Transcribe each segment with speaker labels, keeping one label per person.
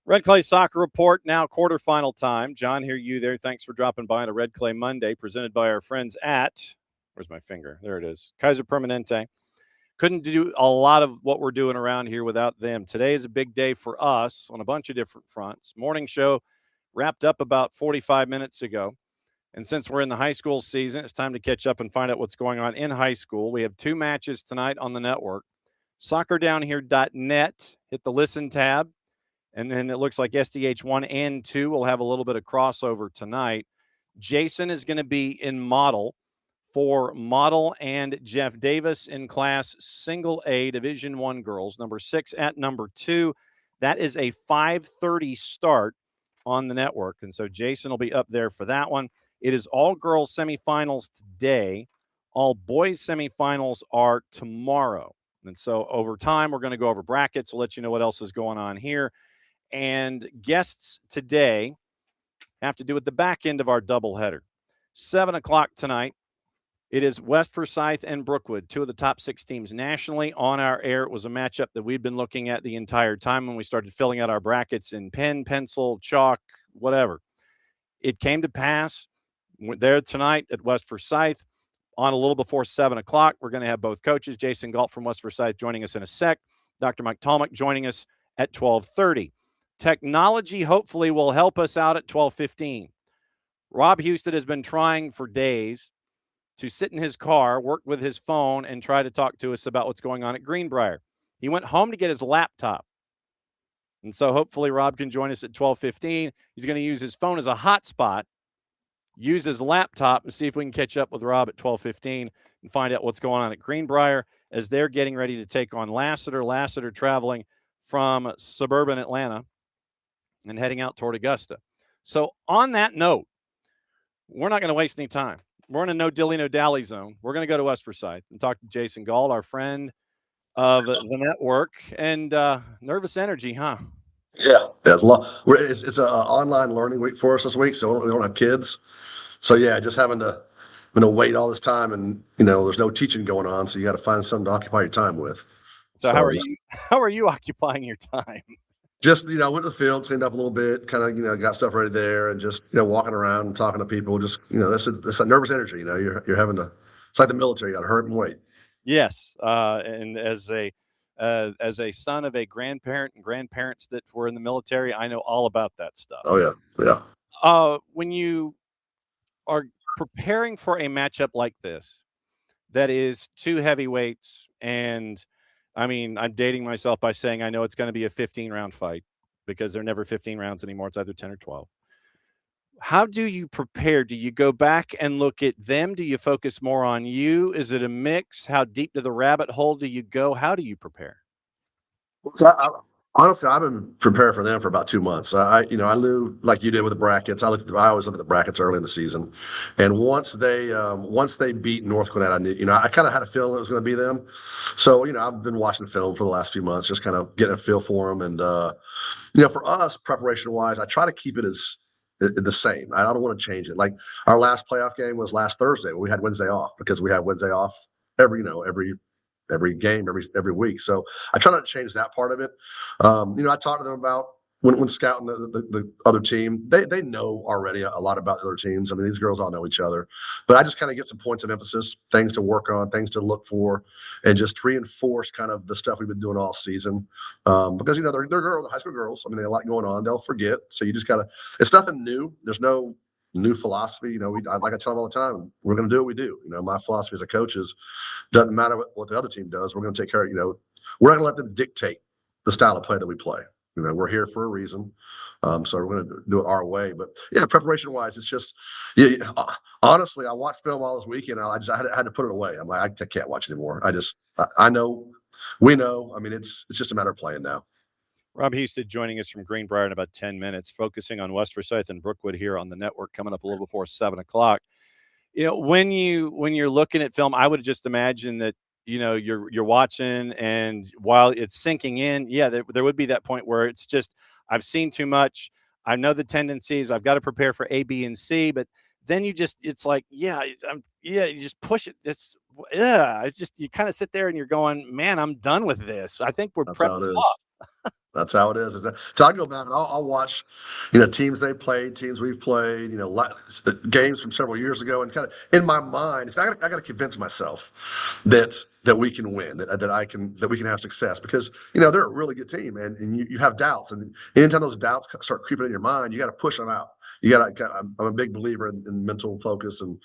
Speaker 1: Red Clay Soccer Report, now quarterfinal time. John, hear you there. Thanks for dropping by on a Red Clay Monday, presented by our friends at, where's my finger? There it is, Kaiser Permanente. Couldn't do a lot of what we're doing around here without them. Today is a big day for us on a bunch of different fronts. Morning show wrapped up about 45 minutes ago. And since we're in the high school season, it's time to catch up and find out what's going on in high school. We have 2 matches tonight on the network. SoccerDownHere.net, hit the listen tab. And then it looks like SDH 1 and 2 will have a little bit of crossover tonight. Jason is going to be in model for Model and Jeff Davis in Class Single A Division I girls, number 6 at number 2. That is a 5:30 start on the network. And so Jason will be up there for that one. It is all girls semifinals today. All boys semifinals are tomorrow. And so over time, we're going to go over brackets. We'll let you know what else is going on here. And guests today have to do with the back end of our doubleheader. 7 o'clock tonight, it is West Forsyth and Brookwood, 2 of the top 6 teams nationally on our air. It was a matchup that we've been looking at the entire time when we started filling out our brackets in pen, pencil, chalk, whatever. It came to pass. We're there tonight at West Forsyth on a little before 7 o'clock. We're going to have both coaches, Jason Galt from West Forsyth joining us in a sec, Dr. Mike Tolmich joining us at 12:30. Technology hopefully will help us out at 12:15. Rob Husted has been trying for days to sit in his car, work with his phone, and try to talk to us about what's going on at Greenbrier. He went home to get his laptop. And so hopefully Rob can join us at 12:15. He's going to use his phone as a hotspot, use his laptop, and see if we can catch up with Rob at 12:15 and find out what's going on at Greenbrier as they're getting ready to take on Lassiter. Lassiter traveling from suburban Atlanta and heading out toward Augusta. So on that note, we're not going to waste any time. We're in a no dilly, no dally zone. We're going to go to West Forsyth and talk to Jason Galt, our friend of the network. And nervous energy, huh?
Speaker 2: Yeah, there's a lot. It's an online learning week for us this week, so we don't have kids. So yeah, just having to wait all this time, and there's no teaching going on, so you got to find something to occupy your time with.
Speaker 1: So how are you occupying your time?
Speaker 2: Just, went to the field, cleaned up a little bit, kind of, got stuff ready there, and just, walking around and talking to people. Just, this a nervous energy. You're having to. It's like the military. You got to hurry and wait.
Speaker 1: Yes, and as a son of a grandparent and grandparents that were in the military, I know all about that stuff.
Speaker 2: Oh yeah.
Speaker 1: When you are preparing for a matchup like this, that is 2 heavyweights, and I mean, I'm dating myself by saying I know it's going to be a 15-round fight because they're never 15 rounds anymore. It's either 10 or 12. How do you prepare? Do you go back and look at them? Do you focus more on you? Is it a mix? How deep to the rabbit hole do you go? How do you prepare?
Speaker 2: So honestly, I've been preparing for them for about 2 months. I knew, like you did with the brackets. I always look at the brackets early in the season, and once they beat North Gwinnett, I knew, I kind of had a feeling it was going to be them. So I've been watching the film for the last few months, just kind of getting a feel for them. And for us, preparation wise, I try to keep it as the same. I don't want to change it. Like our last playoff game was last Thursday. We had Wednesday off because we have Wednesday off every game, every week. So I try not to change that part of it. I talked to them about when scouting the other team, they know already a lot about the other teams. I mean, these girls all know each other, but I just kind of get some points of emphasis, things to work on, things to look for, and just reinforce kind of the stuff we've been doing all season. Because they're girls, they're high school girls. I mean, they have a lot going on. They'll forget. So you just gotta. It's nothing new. There's no new philosophy. Like I tell them all the time, we're going to do what we do. My philosophy as a coach is doesn't matter what the other team does. We're going to take care of, we're not going to let them dictate the style of play that we play. We're here for a reason. So we're going to do it our way. But yeah, preparation wise, it's just, honestly, I watched film all this weekend. I had to put it away. I'm like, I can't watch anymore. I know, we know. I mean, it's just a matter of playing now.
Speaker 1: Rob Husted joining us from Greenbrier in about 10 minutes, focusing on West Forsyth and Brookwood here on the network, coming up a little before 7 o'clock. When you're looking at film, I would just imagine that you're watching, and while it's sinking in, yeah, there would be that point where it's just, I've seen too much. I know the tendencies. I've got to prepare for A, B, and C, but then it's like, you just push it. It's just, you kind of sit there and you're going, man, I'm done with this. I think we're
Speaker 2: That's
Speaker 1: prepped
Speaker 2: how it is.
Speaker 1: up.
Speaker 2: That's how it is. So I go back and I'll watch, teams they played, teams we've played, games from several years ago, and kind of in my mind, I got to convince myself that we can win, that we can have success, because they're a really good team, and you have doubts, and anytime those doubts start creeping in your mind, you got to push them out. I'm a big believer in mental focus, and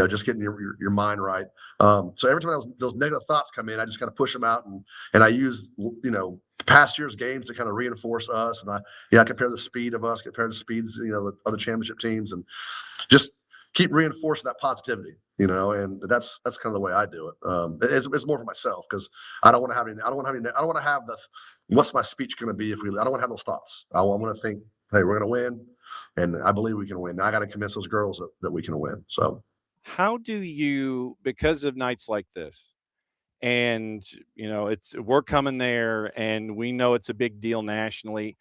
Speaker 2: just getting your mind right. So every time those negative thoughts come in, I just kind of push them out, and I use past year's games to kind of reinforce us, and I compare the speed of us compared to speeds the other championship teams, and just keep reinforcing that positivity, and that's kind of the way I do it. It's more for myself, because I don't want to have the what's my speech going to be if we. I don't want to have those thoughts. I want to think, hey, we're going to win, and I believe we can win. Now I got to convince those girls that we can win. So
Speaker 1: How do you, because of nights like this, and we're coming there, and we know it's a big deal nationally,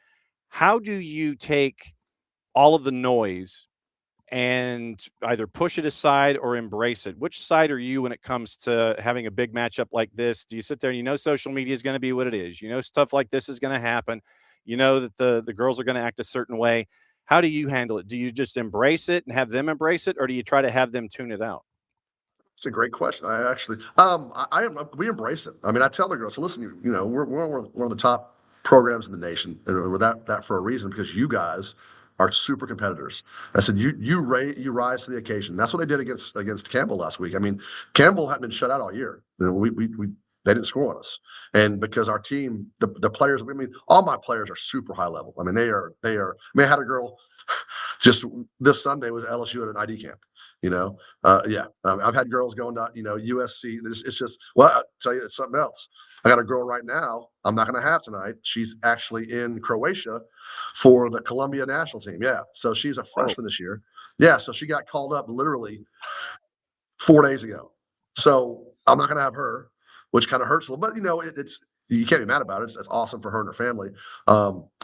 Speaker 1: how do you take all of the noise and either push it aside or embrace it? Which side are you when it comes to having a big matchup like this? Do you sit there and social media is going to be what it is? Stuff like this is going to happen. That the girls are going to act a certain way. How do you handle it? Do you just embrace it and have them embrace it, or do you try to have them tune it out?
Speaker 2: it's a great question. I actually, we embrace it. I mean, I tell the girls, so listen, we're one of the top programs in the nation, and we're that for a reason, because you guys are super competitors. I said, you rise to the occasion. That's what they did against Campbell last week. I mean, Campbell hadn't been shut out all year. They didn't score on us, and because our team, the players, I mean, all my players are super high level. I mean, they are. I mean, I had a girl just this Sunday was LSU at an ID camp. I've had girls going to USC. It's just, well, I'll tell you, it's something else. I got a girl right now I'm not going to have tonight. She's actually in Croatia for the Columbia national team. Yeah, so she's a freshman this year. Yeah, so she got called up literally 4 days ago. So I'm not going to have her, which kind of hurts a little. But it's you can't be mad about it. It's awesome for her and her family.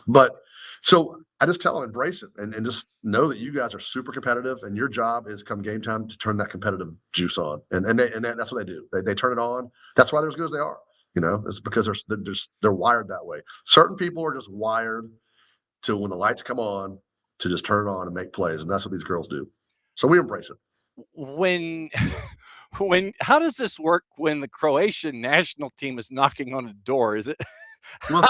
Speaker 2: But so I just tell them, embrace it, and just know that you guys are super competitive, and your job is, come game time, to turn that competitive juice on. That's what they do. They turn it on. That's why they're as good as they are. It's because they're wired that way. Certain people are just wired to, when the lights come on, to just turn it on and make plays, and that's what these girls do. So we embrace it.
Speaker 1: When how does this work when the Croatian national team is knocking on the door? Is it
Speaker 2: Well,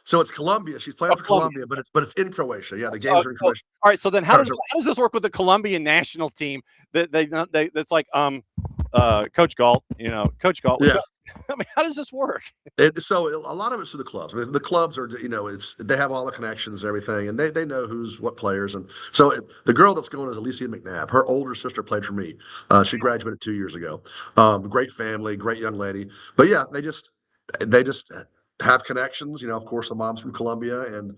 Speaker 2: so it's Colombia. She's playing for Colombia, but it's in Croatia. Yeah, the games are in Croatia.
Speaker 1: All right, so then how does this work with the Colombian national team that that's like Coach Galt, Coach Galt.
Speaker 2: Yeah.
Speaker 1: I mean, how does this work?
Speaker 2: So a lot of it's through the clubs. I mean, the clubs are, they have all the connections and everything, and they know who's what players. And so the girl that's going is Alicia McNabb. Her older sister played for me. She graduated 2 years ago. Great family, great young lady. But yeah, they just have connections. Of course, the mom's from Colombia, and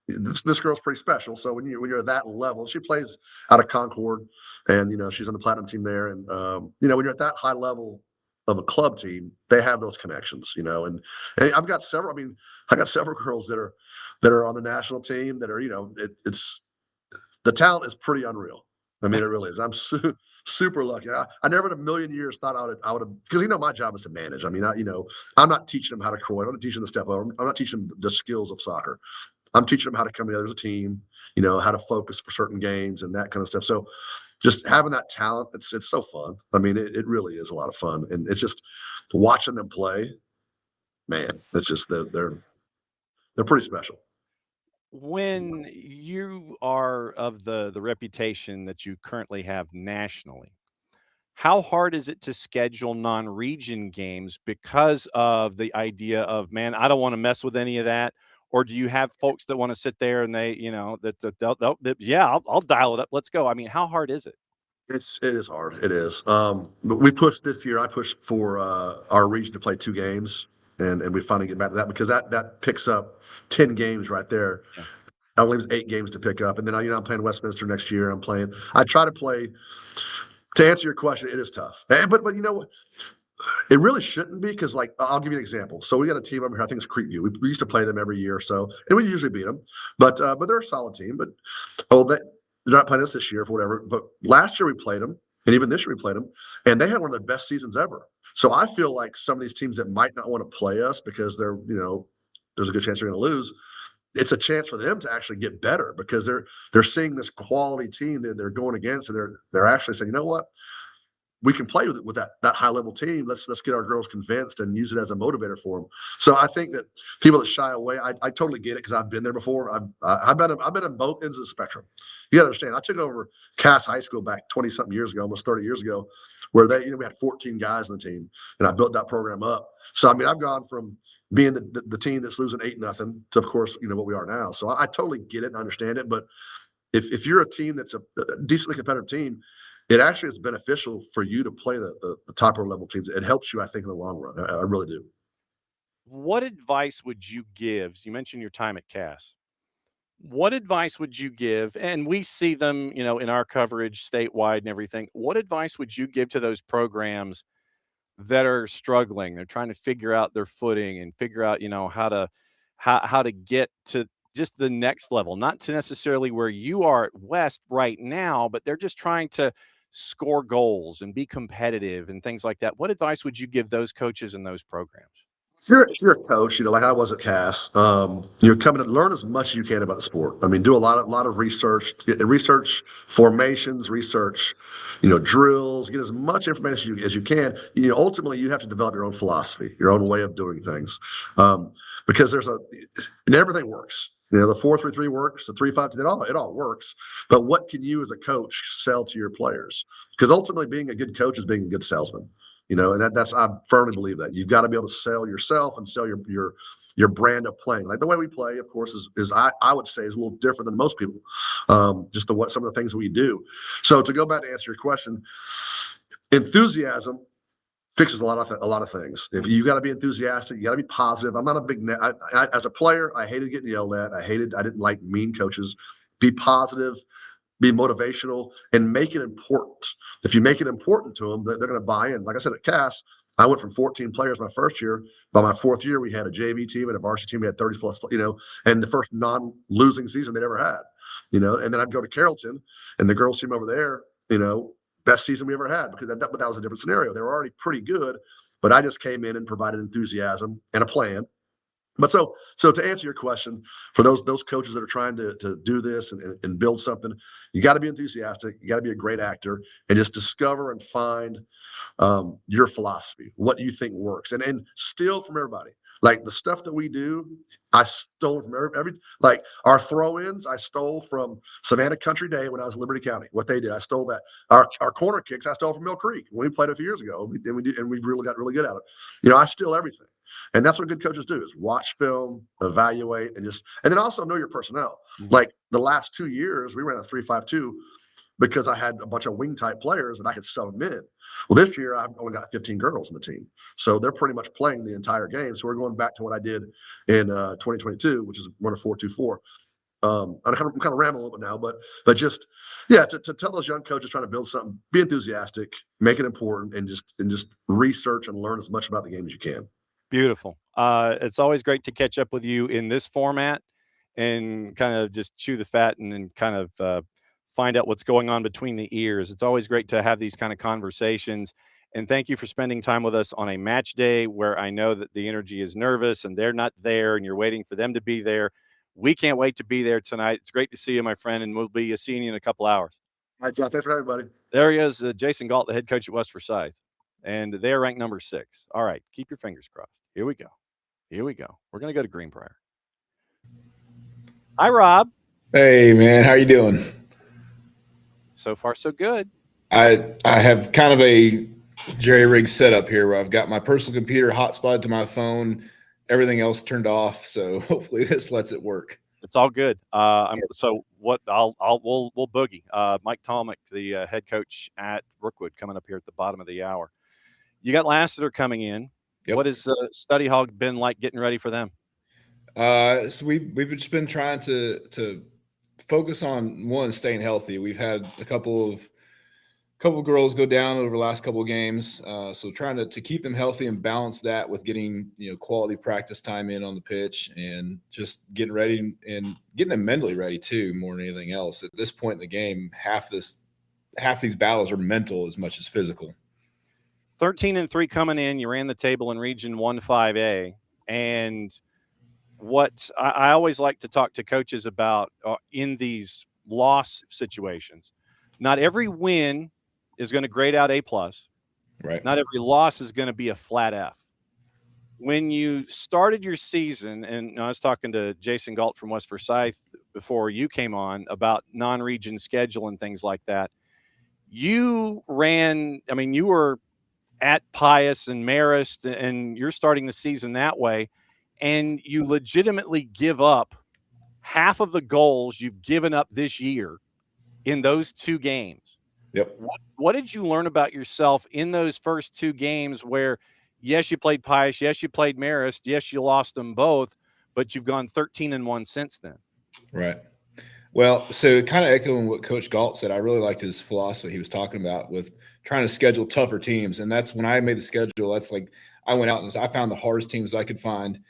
Speaker 2: this girl's pretty special. So when you're at that level, she plays out of Concord, and she's on the platinum team there. And when you're at that high level of a club team, they have those connections, and I've got several. I mean, I got several girls that are on the national team that are, it's the talent is pretty unreal. I mean, it really is. I'm super lucky. I never in a million years thought I would have, because my job is to manage. I mean, I'm not teaching them how to croy. I'm not teaching them the step over. I'm not teaching them the skills of soccer. I'm teaching them how to come together as a team, how to focus for certain games and that kind of stuff. So just having that talent, it's so fun. I mean, it really is a lot of fun, and it's just watching them play. Man, it's just they're pretty special.
Speaker 1: When you are of the reputation that you currently have nationally, how hard is it to schedule non-region games because of the idea of, man, I don't want to mess with any of that? Or do you have folks that want to sit there and they, I'll dial it up. Let's go. I mean, how hard is it?
Speaker 2: It is hard. It is. But we pushed this year. I pushed for our region to play 2 games and we finally get back to that because that picks up 10 games right there.
Speaker 1: Yeah.
Speaker 2: I only have 8 games to pick up, and then I'm playing Westminster next year. I try to play. To answer your question, it is tough, but you know what? It really shouldn't be because, like, I'll give you an example. So we got a team over here. I think it's Creekview. We used to play them every year or so, and we usually beat them. But they're a solid team. But they're not playing us this year for whatever. But last year we played them, and even this year we played them, and they had one of the best seasons ever. So I feel like some of these teams that might not want to play us because there's a good chance they're going to lose. It's a chance for them to actually get better because they're seeing this quality team that they're going against, and they're actually saying, you know what? We can play with that high level team. Let's get our girls convinced and use it as a motivator for them. So I think that people that shy away, I totally get it because I've been there before. I've been on both ends of the spectrum. You got to understand. I took over Cass High School back 20 something years ago, almost 30 years ago, where we had 14 guys on the team, and I built that program up. So I mean, I've gone from being the team that's losing 8-0 to, of course, what we are now. So I totally get it and understand it. But if you're a team that's a decently competitive team, it actually is beneficial for you to play the top level teams. It helps you, I think, in the long run. I really do.
Speaker 1: What advice would you give? You mentioned your time at Cass. What advice would you give? And we see them, in our coverage statewide and everything. What advice would you give to those programs that are struggling? They're trying to figure out their footing and figure out, how to get to just the next level, not to necessarily where you are at West right now, but they're just trying to score goals and be competitive and things like that. What advice would you give those coaches and those programs?
Speaker 2: If you're a coach, like I was at Cass, you're coming to learn as much as you can about the sport. I mean, do a lot of research formations, research, drills, get as much information as you can. Ultimately, you have to develop your own philosophy, your own way of doing things, because and everything works. The 4-3-3 works, the 3-5, it all works. But what can you as a coach sell to your players? Because ultimately, being a good coach is being a good salesman. And that's I firmly believe that you've got to be able to sell yourself and sell your brand of playing. Like the way we play, of course, is I would say is a little different than most people. Just some of the things we do. So to go back to answer your question, enthusiasm fixes a lot of things. If you got to be enthusiastic, you got to be positive. I'm not a big as a player, I hated getting yelled at. I didn't like mean coaches. Be positive, be motivational, and make it important. If you make it important to them, they're going to buy in. Like I said, at Cass, I went from 14 players my first year. By my fourth year, we had a JV team and a varsity team. We had 30 plus, and the first non-losing season they'd ever had, and then I'd go to Carrollton and the girls team over there, best season we ever had because that was a different scenario. They were already pretty good, but I just came in and provided enthusiasm and a plan. But so to answer your question, for those coaches that are trying to do this and build something, you got to be enthusiastic. You got to be a great actor and just discover and find your philosophy, what you think works, and steal from everybody. Like the stuff that we do, I stole from every like our throw-ins. I stole from Savannah Country Day when I was in Liberty County. What they did, I stole that. Our corner kicks, I stole from Mill Creek when we played a few years ago, and we really got really good at it. I steal everything. And that's what good coaches do is watch film, evaluate, and then also know your personnel. Mm-hmm. Like the last 2 years, we ran a 3-5-2 because I had a bunch of wing type players and I could sell them in. Well, this year I've only got 15 girls in the team. So they're pretty much playing the entire game. So we're going back to what I did in 2022, which is run a 4-2-4. I'm kind of rambling a little bit now, but just to tell those young coaches trying to build something, be enthusiastic, make it important, and just research and learn as much about the game as you can.
Speaker 1: Beautiful. It's always great to catch up with you in this format and kind of just chew the fat and then kind of find out what's going on between the ears. It's always great to have these kind of conversations. And thank you for spending time with us on a match day where I know that the energy is nervous and they're not there and you're waiting for them to be there. We can't wait to be there tonight. It's great to see you, my friend, and we'll be seeing you in a couple hours.
Speaker 2: All right, John. Thanks for everybody.
Speaker 1: There he is, Jason Galt, the head coach at West Forsyth. And they're ranked number 6. All right, keep your fingers crossed. Here we go. We're going to go to Greenbrier. Hi, Rob.
Speaker 3: Hey, man. How you doing?
Speaker 1: So far, so good.
Speaker 3: I have kind of a jerry-rigged setup here where I've got my personal computer hotspotted to my phone, everything else turned off. So hopefully this lets it work.
Speaker 1: It's all good. So what we'll boogie. Mike Tolmich, the head coach at Brookwood, coming up here at the bottom of the hour. You got Lassiter coming in.
Speaker 3: Yep.
Speaker 1: What has Study Hall been like getting ready for them?
Speaker 3: So we've just been trying to focus on one, staying healthy. We've had a couple of girls go down over the last couple of games, so trying to keep them healthy and balance that with getting quality practice time in on the pitch and just getting ready and getting them mentally ready too, more than anything else. At this point in the game, half these battles are mental as much as physical.
Speaker 1: 13-3 coming in. You ran the table in Region 1-5A, and what I always like to talk to coaches about in these loss situations. Not every win is going to grade out A+.
Speaker 3: Right.
Speaker 1: Not every loss is going to be a flat F. When you started your season, and I was talking to Jason Galt from West Forsyth before you came on about non-region schedule and things like that, you were at Pius and Marist, and you're starting the season that way, and you legitimately give up half of the goals you've given up this year in those two games.
Speaker 3: Yep.
Speaker 1: What did you learn about yourself in those first two games where, yes, you played Pius, yes, you played Marist, yes, you lost them both, but you've gone 13-1 since then?
Speaker 3: Right. Well, so kind of echoing what Coach Galt said, I really liked his philosophy he was talking about with trying to schedule tougher teams. And that's when I made the schedule. That's like I went out and I found the hardest teams I could find.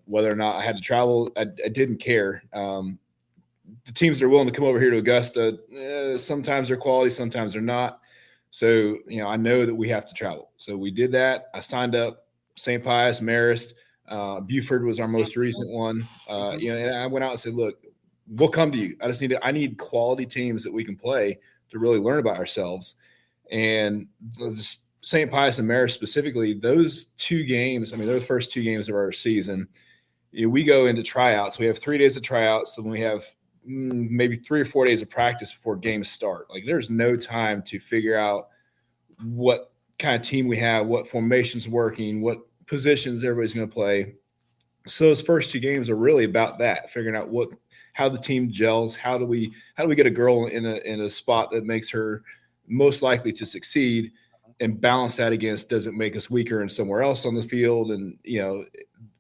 Speaker 3: Whether or not I had to travel, I didn't care. The teams that are willing to come over here to Augusta, sometimes they're quality, sometimes they're not. So, I know that we have to travel. So we did that. I signed up St. Pius, Marist. Buford was our most recent one. And I went out and said, look, we'll come to you. I need quality teams that we can play to really learn about ourselves. And St. Pius and Marist specifically, those two games, they're the first two games of our season. We go into tryouts. We have 3 days of tryouts. Then we have maybe 3 or 4 days of practice before games start. Like there's no time to figure out what kind of team we have, what formation's working, what positions everybody's going to play. So those first two games are really about that, figuring out how the team gels, how do we get a girl in a spot that makes her most likely to succeed, and balance that against does it make us weaker in somewhere else on the field. And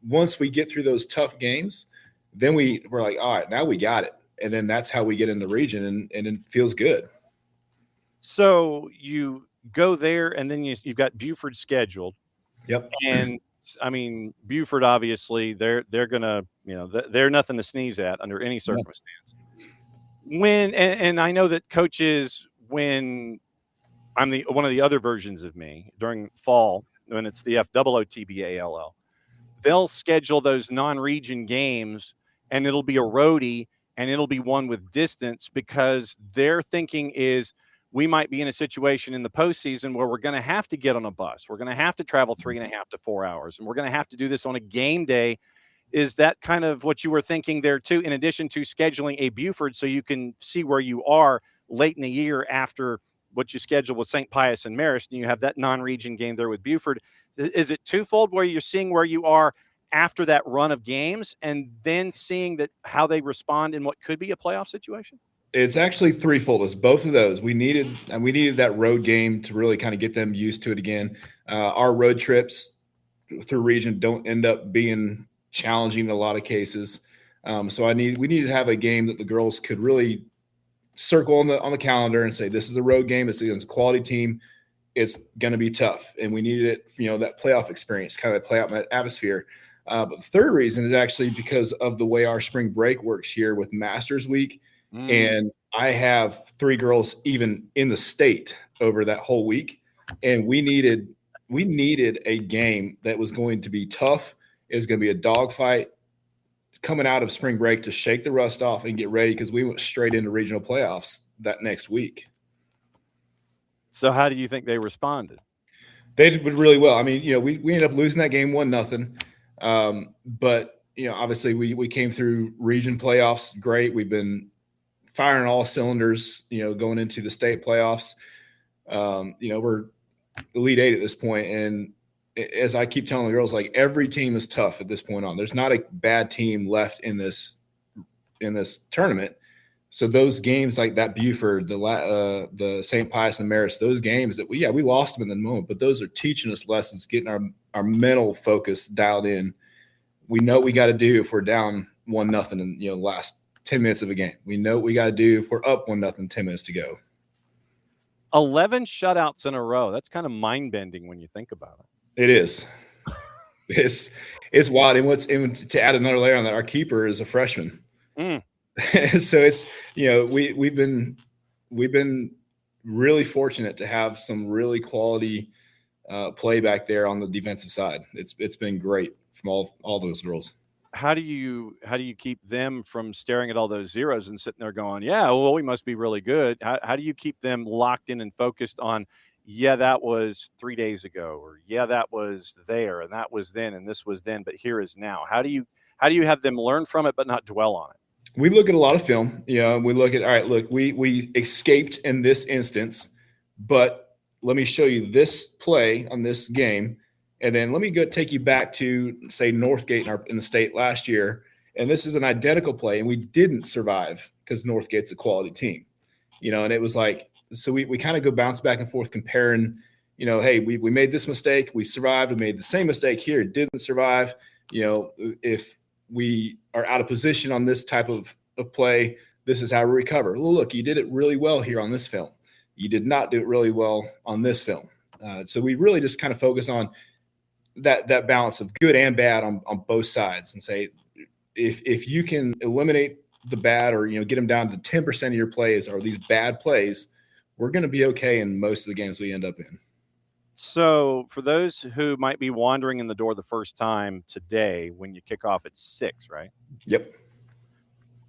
Speaker 3: once we get through those tough games, then we're like, all right, now we got it. And then that's how we get in the region, and it feels good.
Speaker 1: So you go there, and then you've got Buford scheduled.
Speaker 3: Yep.
Speaker 1: And Buford, obviously, they're gonna, they're nothing to sneeze at under any circumstance. And I know that coaches, when I'm one of the other versions of me during fall, when it's the FOOTBALL, they'll schedule those non-region games, and it'll be a roadie, and it'll be one with distance, because their thinking is we might be in a situation in the postseason where we're going to have to get on a bus. We're going to have to travel 3.5 to 4 hours, and we're going to have to do this on a game day. Is that kind of what you were thinking there too, in addition to scheduling a Buford so you can see where you are late in the year after what you scheduled with St. Pius and Marist, and you have that non-region game there with Buford? Is it twofold where you're seeing where you are after that run of games and then seeing that how they respond in what could be a playoff situation?
Speaker 3: It's actually threefold. It's both of those. We needed that road game to really kind of get them used to it again. Our road trips through region don't end up being challenging in a lot of cases. So we needed to have a game that the girls could really circle on the calendar and say, this is a road game. It's against a quality team. It's going to be tough. And we needed it, that playoff experience, kind of play out that atmosphere. But the third reason is actually because of the way our spring break works here with Masters Week. And I have 3 girls even in the state over that whole week. And we needed a game that was going to be tough. It was going to be a dogfight coming out of spring break to shake the rust off and get ready, because we went straight into regional playoffs that next week.
Speaker 1: So how do you think they responded?
Speaker 3: They did really well. We ended up losing that game 1-0. But obviously we came through region playoffs great. We've been firing all cylinders, going into the state playoffs. We're Elite 8 at this point. And as I keep telling the girls, like, every team is tough at this point on. There's not a bad team left in this tournament. So those games like that Buford, the St. Pius and Marist, those games that we lost them in the moment, but those are teaching us lessons, getting our mental focus dialed in. We know what we got to do if we're down 1-0 in the last 10 minutes of a game. We know what we got to do if we're up 1-0, 10 minutes to go.
Speaker 1: 11 shutouts in a row. That's kind of mind-bending when you think about it.
Speaker 3: It is. It's wild. And to add another layer on that, our keeper is a freshman. So it's we've been really fortunate to have some really quality play back there on the defensive side. It's been great from all those girls.
Speaker 1: How do you keep them from staring at all those zeros and sitting there going, yeah, well, we must be really good? How do you keep them locked in and focused on, yeah, that was 3 days ago, or yeah, that was there, and that was then, and this was then, but here is now? How do you have them learn from it but not dwell on it?
Speaker 3: We look at a lot of film. We look at, all right, look, we escaped in this instance, but let me show you this play on this game. And then let me go take you back to, say, Northgate in the state last year. And this is an identical play, and we didn't survive because Northgate's a quality team. And it was like, so we kind of go bounce back and forth comparing, hey, we made this mistake, we survived. We made the same mistake here, didn't survive. If we are out of position on this type of play, this is how we recover. Well, look, you did it really well here on this film. You did not do it really well on this film. So we really just kind of focus on that balance of good and bad on both sides, and say, if you can eliminate the bad, or get them down to 10% of your plays are these bad plays, we're going to be okay in most of the games we end up in.
Speaker 1: So for those who might be wandering in the door the first time today, when you kick off at 6, right?
Speaker 3: Yep.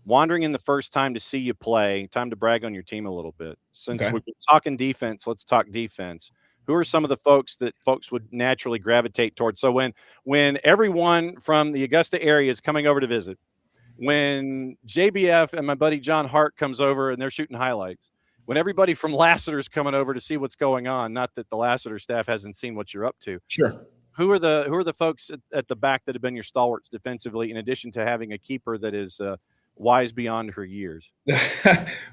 Speaker 1: Wandering in the first time to see you play, time to brag on your team a little bit. Since
Speaker 3: Okay.
Speaker 1: we've been talking defense, let's talk defense. Who are some of the folks that folks would naturally gravitate towards? So when everyone from the Augusta area is coming over to visit, when JBF and my buddy John Hart comes over and they're shooting highlights, when everybody from Lassiter is coming over to see what's going on, not that the Lassiter staff hasn't seen what you're up to.
Speaker 3: Sure.
Speaker 1: Who are the folks at the back that have been your stalwarts defensively, in addition to having a keeper that is wise beyond her years?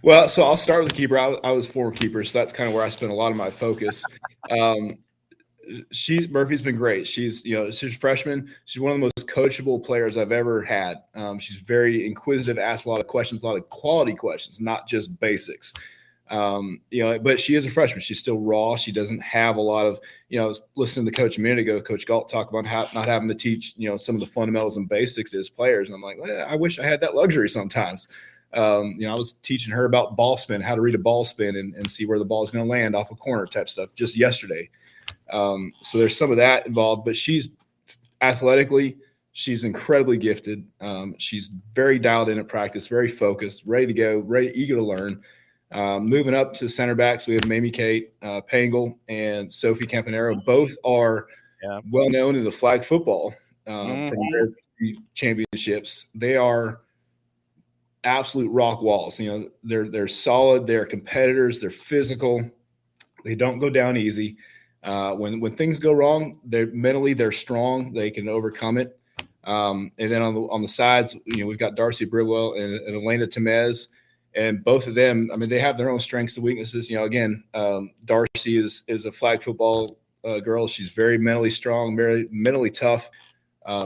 Speaker 3: Well, so I'll start with the keeper. I was former keeper, so that's kind of where I spent a lot of my focus. Murphy's been great. She's a freshman. She's one of the most coachable players I've ever had. She's very inquisitive, asks a lot of questions, a lot of quality questions, not just basics. But she is a freshman. She's still raw. She doesn't have a lot of, listening to Coach a minute ago, Coach Galt talk about not having to teach, some of the fundamentals and basics as players. And I'm like, well, I wish I had that luxury sometimes. I was teaching her about ball spin, how to read a ball spin and see where the ball is going to land off a corner type stuff just yesterday. So there's some of that involved, but she's athletically, she's incredibly gifted. She's very dialed in at practice, very focused, ready to go, eager to learn. Moving up to center backs, we have Mamie Kate Pangle and Sophie Campanero. Both are well known in the flag football from their championships. They are absolute rock walls. They're solid. They're competitors. They're physical. They don't go down easy. When things go wrong, they're strong. They can overcome it. And then on the sides, we've got Darcy Bridwell and Elena Temez. And both of them, they have their own strengths and weaknesses. Again, Darcy is a flag football girl. She's very mentally strong, very mentally tough.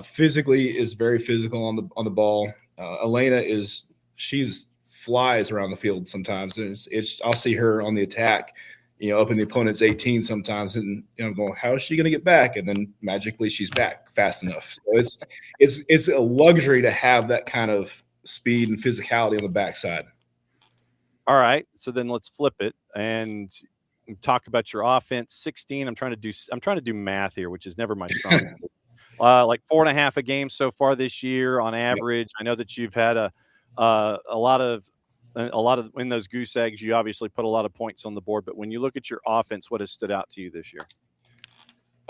Speaker 3: Physically is very physical on the ball. Elena she's flies around the field sometimes. I'll see her on the attack, up in the opponent's 18 sometimes, and I'm going, how is she going to get back? And then magically she's back fast enough. So it's a luxury to have that kind of speed and physicality on the backside.
Speaker 1: All right, so then let's flip it and talk about your offense. 16. I'm trying to do math here, which is never my strong suit. Like 4.5 a game so far this year on average. I know that you've had a lot of in those goose eggs. You obviously put a lot of points on the board, but when you look at your offense, what has stood out to you this year?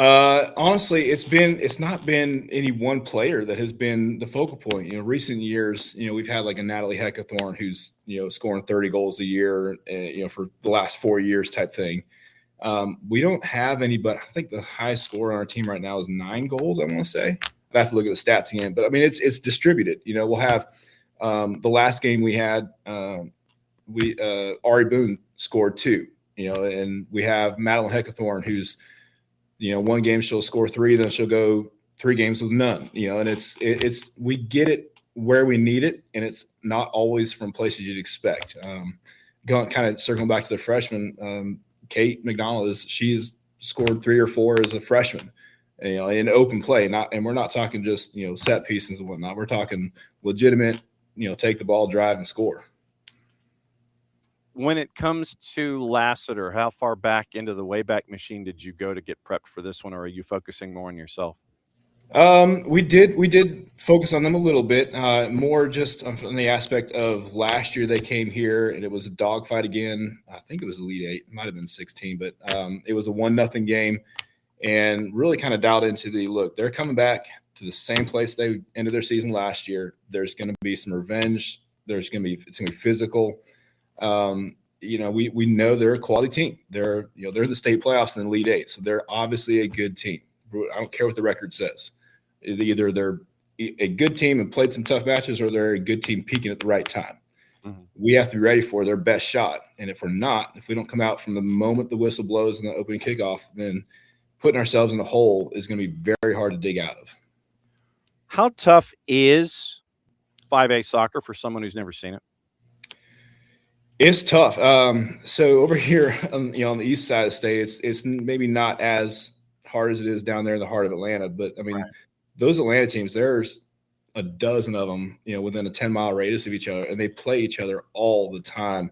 Speaker 3: Honestly, it's not been any one player that has been the focal point. Recent years, we've had like a Natalie Heckathorn who's, scoring 30 goals a year, for the last 4 years type thing. We don't have any, but I think the highest score on our team right now is 9 goals, I want to say. I'd have to look at the stats again, but it's distributed. We'll have, the last game we had, Ari Boone scored 2, and we have Madeline Heckathorn who's one game she'll score 3, then she'll go 3 games with none, and it's we get it where we need it, and it's not always from places you'd expect. Going kind of circling back to the freshman, Kate McDonald she's scored 3 or 4 as a freshman, in open play. And we're not talking just set pieces and whatnot. We're talking legitimate, take the ball, drive, and score.
Speaker 1: When it comes to Lassiter, how far back into the Wayback Machine did you go to get prepped for this one, or are you focusing more on yourself?
Speaker 3: We did focus on them a little bit, more just on the aspect of last year they came here and it was a dogfight again. I think it was Elite 8, it might have been 16, but it was a 1-0 game, and really kind of dialed into look. They're coming back to the same place they ended their season last year. There's going to be some revenge. It's going to be physical. We know they're a quality team. They're in the state playoffs in the Elite 8, so they're obviously a good team. I don't care what the record says. Either they're a good team and played some tough matches, or they're a good team peaking at the right time. Mm-hmm. We have to be ready for their best shot. And if we don't come out from the moment the whistle blows in the opening kickoff, then putting ourselves in a hole is going to be very hard to dig out of.
Speaker 1: How tough is 5A soccer for someone who's never seen it?
Speaker 3: It's tough. So over here, on the east side of the state, it's maybe not as hard as it is down there in the heart of Atlanta. But I mean, right. Those Atlanta teams, there's a dozen of them, within a 10-mile radius of each other, and they play each other all the time.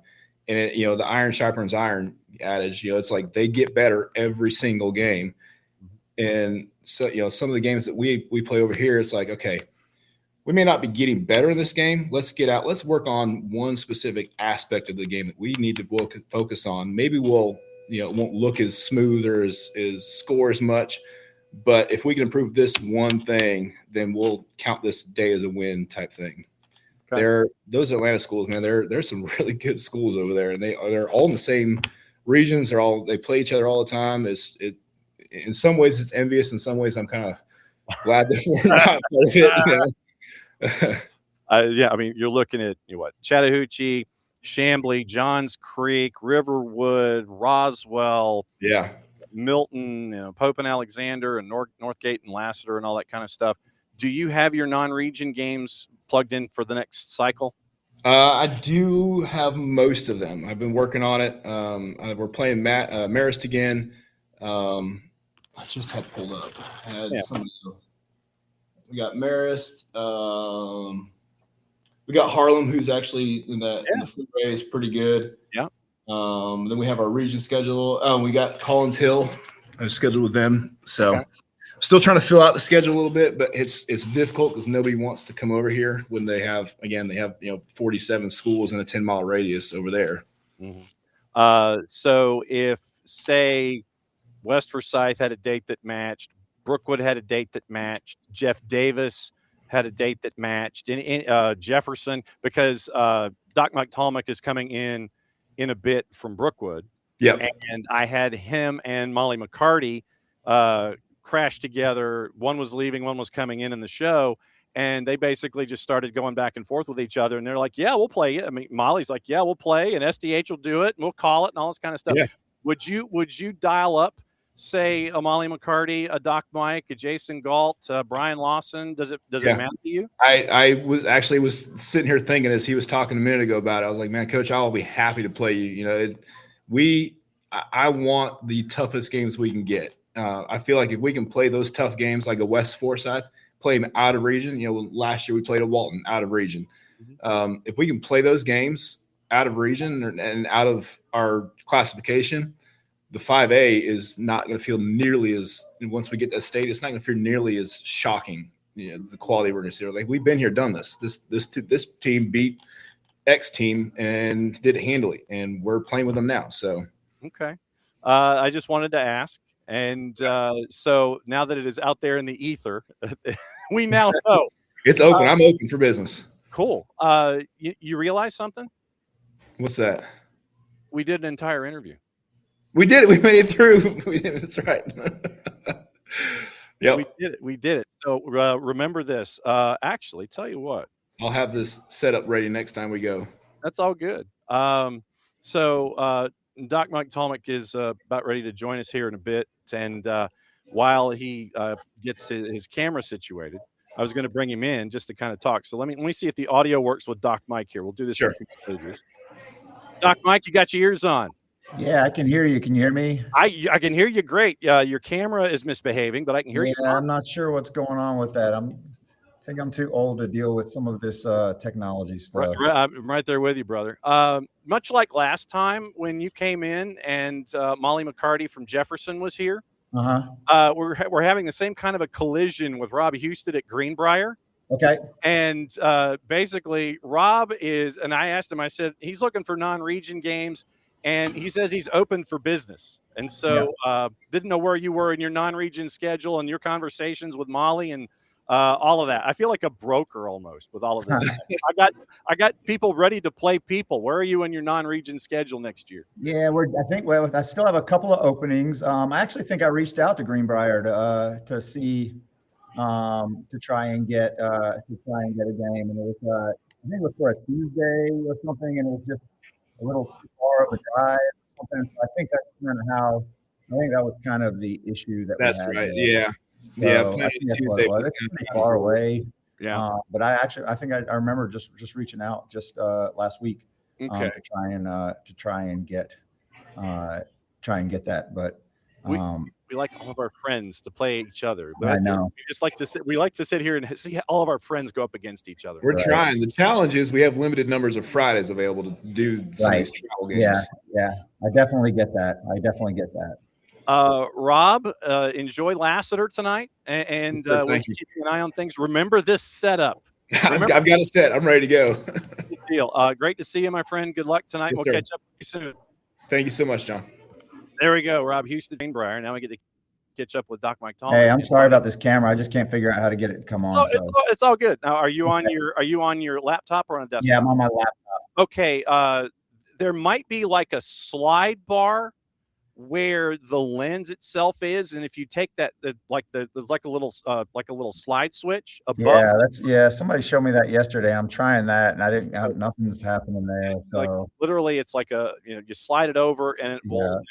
Speaker 3: And the iron sharpens iron adage, it's like they get better every single game. And so, some of the games that we play over here, it's like, okay, we may not be getting better in this game. Let's get out. Let's work on one specific aspect of the game that we need to focus on. Maybe we'll, it won't look as smooth or as score as much. But if we can improve this one thing, then we'll count this day as a win type thing. Okay. Those Atlanta schools, man, there's some really good schools over there, and they're all in the same regions. They play each other all the time. In some ways it's envious. In some ways I'm kind of glad that we're not part of it.
Speaker 1: Yeah, I mean, you're looking at Chattahoochee, Chamblee, Johns Creek, Riverwood, Roswell,
Speaker 3: yeah,
Speaker 1: Milton, Pope and Alexander, and Northgate and Lassiter, and all that kind of stuff. Do you have your non-region games plugged in for the next cycle?
Speaker 3: I do have most of them. I've been working on it. We're playing Marist again. I just had pulled up. We got Marist. We got Harlem, who's actually in the footway is pretty good.
Speaker 1: Yeah.
Speaker 3: Then we have our region schedule. We got Collins Hill. I'm scheduled with them. So okay. Still trying to fill out the schedule a little bit, but it's difficult because nobody wants to come over here when they have 47 schools in a 10-mile radius over there.
Speaker 1: Mm-hmm. So if, say, West Forsyth had a date that matched, Brookwood had a date that matched, Jeff Davis had a date that matched, in Jefferson, because Doc Mike Tolmich is coming in a bit from Brookwood.
Speaker 3: Yep.
Speaker 1: And I had him and Molly McCarty crash together. One was leaving, one was coming in the show, and they basically just started going back and forth with each other. And they're like, yeah, we'll play it. I mean, Molly's like, yeah, we'll play, and SDH will do it, and we'll call it, and all this kind of stuff.
Speaker 3: Yeah.
Speaker 1: Would you dial up, say, a Molly McCarty, a Doc Mike, a Jason Galt, Brian Lawson? Does it matter to you?
Speaker 3: I was sitting here thinking as he was talking a minute ago about it. I was like, man, Coach, I'll be happy to play you. I want the toughest games we can get. I feel like if we can play those tough games like a West Forsyth, play them out of region. Last year we played a Walton out of region. Mm-hmm. If we can play those games out of region and out of our classification, the 5A is not going to feel nearly as, once we get to state, it's not going to feel nearly as shocking, the quality we're going to see. Like, we've been here, done this. This team beat X team and did it handily, and we're playing with them now. So,
Speaker 1: okay. I just wanted to ask. And so now that it is out there in the ether, we now know.
Speaker 3: It's open. I'm open for business.
Speaker 1: Cool. You realize something?
Speaker 3: What's that?
Speaker 1: We did an entire interview.
Speaker 3: We did it. We made it through. That's right.
Speaker 1: Yeah, we did it. So remember this. Actually, tell you what.
Speaker 3: I'll have this set up ready next time we go.
Speaker 1: That's all good. So Doc Mike Tolmich is about ready to join us here in a bit. And while he gets his camera situated. I was going to bring him in just to kind of talk. So let me see if the audio works with Doc Mike here. We'll do this in 2 stages. Doc Mike, you got your ears on.
Speaker 4: Yeah, I can hear you. Can you hear me?
Speaker 1: I can hear you great. Your camera is misbehaving, but I can hear you fine.
Speaker 4: I'm not sure what's going on with that. I think I'm too old to deal with some of this technology stuff.
Speaker 1: I'm right there with you, brother. Much like last time when you came in and Molly McCarty from Jefferson was here, we're having the same kind of a collision with Rob Husted at Greenbrier.
Speaker 4: Okay.
Speaker 1: And basically, Rob is, and I asked him, I said, he's looking for non-region games, and he says he's open for business. And so didn't know where you were in your non-region schedule and your conversations with Molly and all of that. I feel like a broker almost with all of this. I got people ready to play people. Where are you in your non-region schedule next year?
Speaker 4: Yeah, I still have a couple of openings. I actually think I reached out to Greenbrier to see to try and get a game, and it was I think it was for a Tuesday or something, and it was just a little too far of a drive or something. So I think that was kind of the issue that
Speaker 3: that's
Speaker 4: we had
Speaker 3: right.
Speaker 4: there.
Speaker 3: Yeah.
Speaker 4: So
Speaker 3: yeah.
Speaker 4: I think that's what it was. It's pretty far away.
Speaker 1: Yeah.
Speaker 4: But I think I remember just reaching out just last week
Speaker 1: Okay.
Speaker 4: to try and get that. But
Speaker 1: we like all of our friends to play each other. But
Speaker 4: I know.
Speaker 1: We like to sit here and see all of our friends go up against each other.
Speaker 3: We're trying. The challenge is we have limited numbers of Fridays available to do some of these travel games.
Speaker 4: Yeah. I definitely get that.
Speaker 1: Rob, enjoy Lassiter tonight, and we'll keep an eye on things. Remember this setup.
Speaker 3: I've got a set. I'm ready to go.
Speaker 1: Good deal. Great to see you, my friend. Good luck tonight.
Speaker 3: Yes,
Speaker 1: we'll
Speaker 3: sir.
Speaker 1: catch up with you soon.
Speaker 3: Thank you so much, John.
Speaker 1: There we go. Rob Husted, Greenbrier. Now we get to catch up with Doc Mike Tolmich.
Speaker 4: Hey, I'm sorry about this camera. I just can't figure out how to get it to come on.
Speaker 1: It's all good. Now, are you on your laptop or on a desktop?
Speaker 4: Yeah, I'm on my laptop.
Speaker 1: Okay. There might be like a slide bar where the lens itself is, and if you take that, there's like a little slide switch above.
Speaker 4: Yeah, somebody showed me that yesterday. I'm trying that, and nothing's happening there. So
Speaker 1: like, literally, it's like you slide it over, and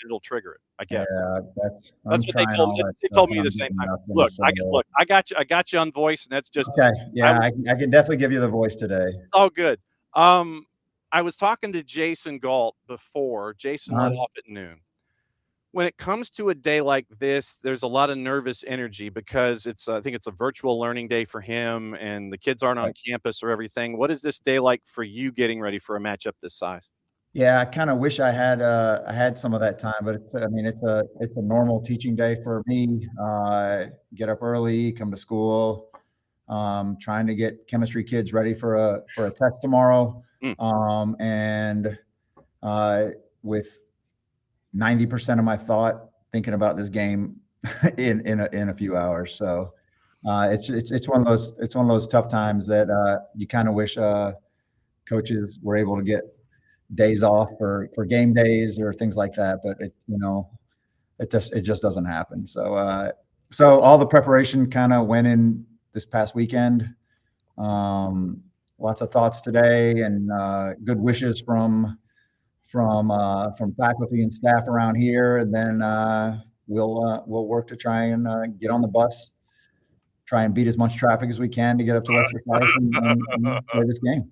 Speaker 1: it'll trigger it. I guess.
Speaker 4: Yeah,
Speaker 1: that's what they told me. They told me the same time. Look, I got you on voice, and that's just
Speaker 4: okay. Yeah, I can definitely give you the voice today.
Speaker 1: It's all good. I was talking to Jason Galt before. Jason let off at noon. When it comes to a day like this, there's a lot of nervous energy because I think it's a virtual learning day for him, and the kids aren't on campus or everything. What is this day like for you getting ready for a matchup this size?
Speaker 4: Yeah, I kind of wish I had some of that time, but it's a normal teaching day for me. Get up early, come to school, trying to get chemistry kids ready for a test tomorrow, and with 90% of my thought thinking about this game in a few hours. So it's one of those tough times that you kind of wish coaches were able to get days off for game days or things like that, but it just doesn't happen. So all the preparation kind of went in this past weekend. Lots of thoughts today and good wishes from faculty and staff around here, and then we'll work to try and get on the bus, try and beat as much traffic as we can to get up to West Forsyth and play this game.